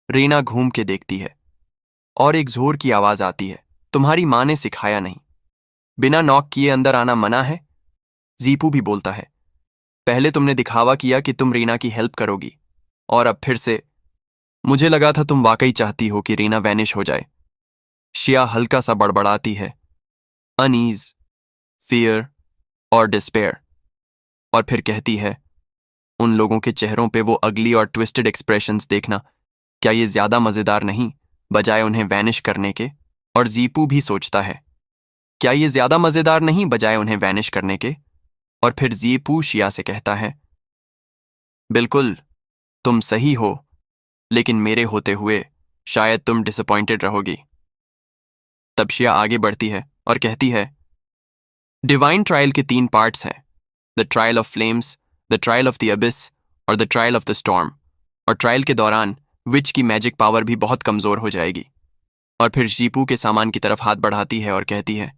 रीना घूम के देखती है और एक जोर की आवाज आती है, तुम्हारी माँ ने सिखाया नहीं, बिना नॉक किए अंदर आना मना है। जीपू भी बोलता है, पहले तुमने दिखावा किया कि तुम रीना की हेल्प करोगी, और अब फिर से। मुझे लगा था तुम वाकई चाहती हो कि रीना वैनिश हो जाए। शिया हल्का सा बड़बड़ाती है, अनईज, फियर और डिस्पेयर, और फिर कहती है, उन लोगों के चेहरों पे वो अगली और ट्विस्टेड एक्सप्रेशंस देखना, क्या ये ज्यादा मजेदार नहीं बजाय उन्हें वैनिश करने के? और जीपू भी सोचता है, क्या ये ज्यादा मजेदार नहीं बजाय उन्हें वैनिश करने के? और फिर जीपू शिया से कहता है, बिल्कुल तुम सही हो, लेकिन मेरे होते हुए शायद तुम डिसअपॉइंटेड रहोगी। तब शिया आगे बढ़ती है और कहती है, डिवाइन ट्रायल के 3 पार्ट्स हैं, the trial of flames, the trial of the abyss और the trial of the storm. और ट्रायल के दौरान विच की मैजिक पावर भी बहुत कमजोर हो जाएगी। और फिर जीपू के सामान की तरफ हाथ बढ़ाती है और कहती है,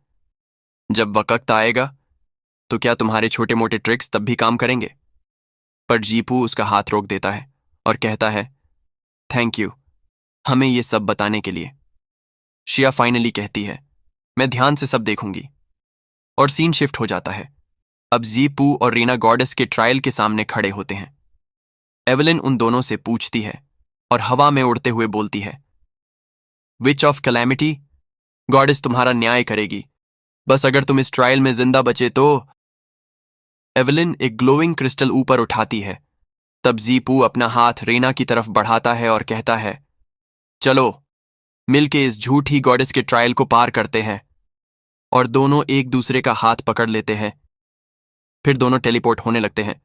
जब वक्त आएगा तो क्या तुम्हारे छोटे मोटे ट्रिक्स तब भी काम करेंगे? पर जीपू उसका हाथ रोक देता है और कहता है, थैंक यू हमें ये सब बताने के लिए। शिया फाइनली कहती है, मैं ध्यान से सब देखूंगी। और सीन शिफ्ट हो जाता है। अब जीपू और रीना गॉडेस के ट्रायल के सामने खड़े होते हैं। एवलिन उन दोनों से पूछती है और हवा में उड़ते हुए बोलती है, विच ऑफ कैलेमिटी, गॉडेस तुम्हारा न्याय करेगी, बस अगर तुम इस ट्रायल में जिंदा बचे तो। एवलिन एक ग्लोइंग क्रिस्टल ऊपर उठाती है। तब जीपू अपना हाथ रीना की तरफ बढ़ाता है और कहता है, चलो मिलके इस झूठी गॉडेस के ट्रायल को पार करते हैं। और दोनों एक दूसरे का हाथ पकड़ लेते हैं। फिर दोनों टेलीपोर्ट होने लगते हैं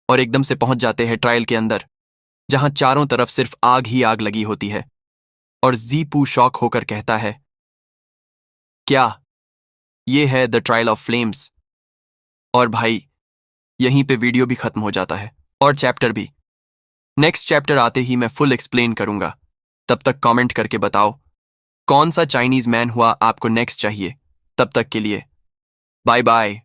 और एकदम से पहुंच जाते हैं ट्रायल के अंदर, जहां चारों तरफ सिर्फ आग ही आग लगी होती है। और जीपू शॉक होकर कहता है, क्या ये है द ट्रायल ऑफ फ्लेम्स? और भाई यहीं पे वीडियो भी खत्म हो जाता है और चैप्टर भी। नेक्स्ट चैप्टर आते ही मैं फुल एक्सप्लेन करूंगा। तब तक कमेंट करके बताओ कौन सा चाइनीज मैन हुआ आपको नेक्स्ट चाहिए। तब तक के लिए बाय बाय।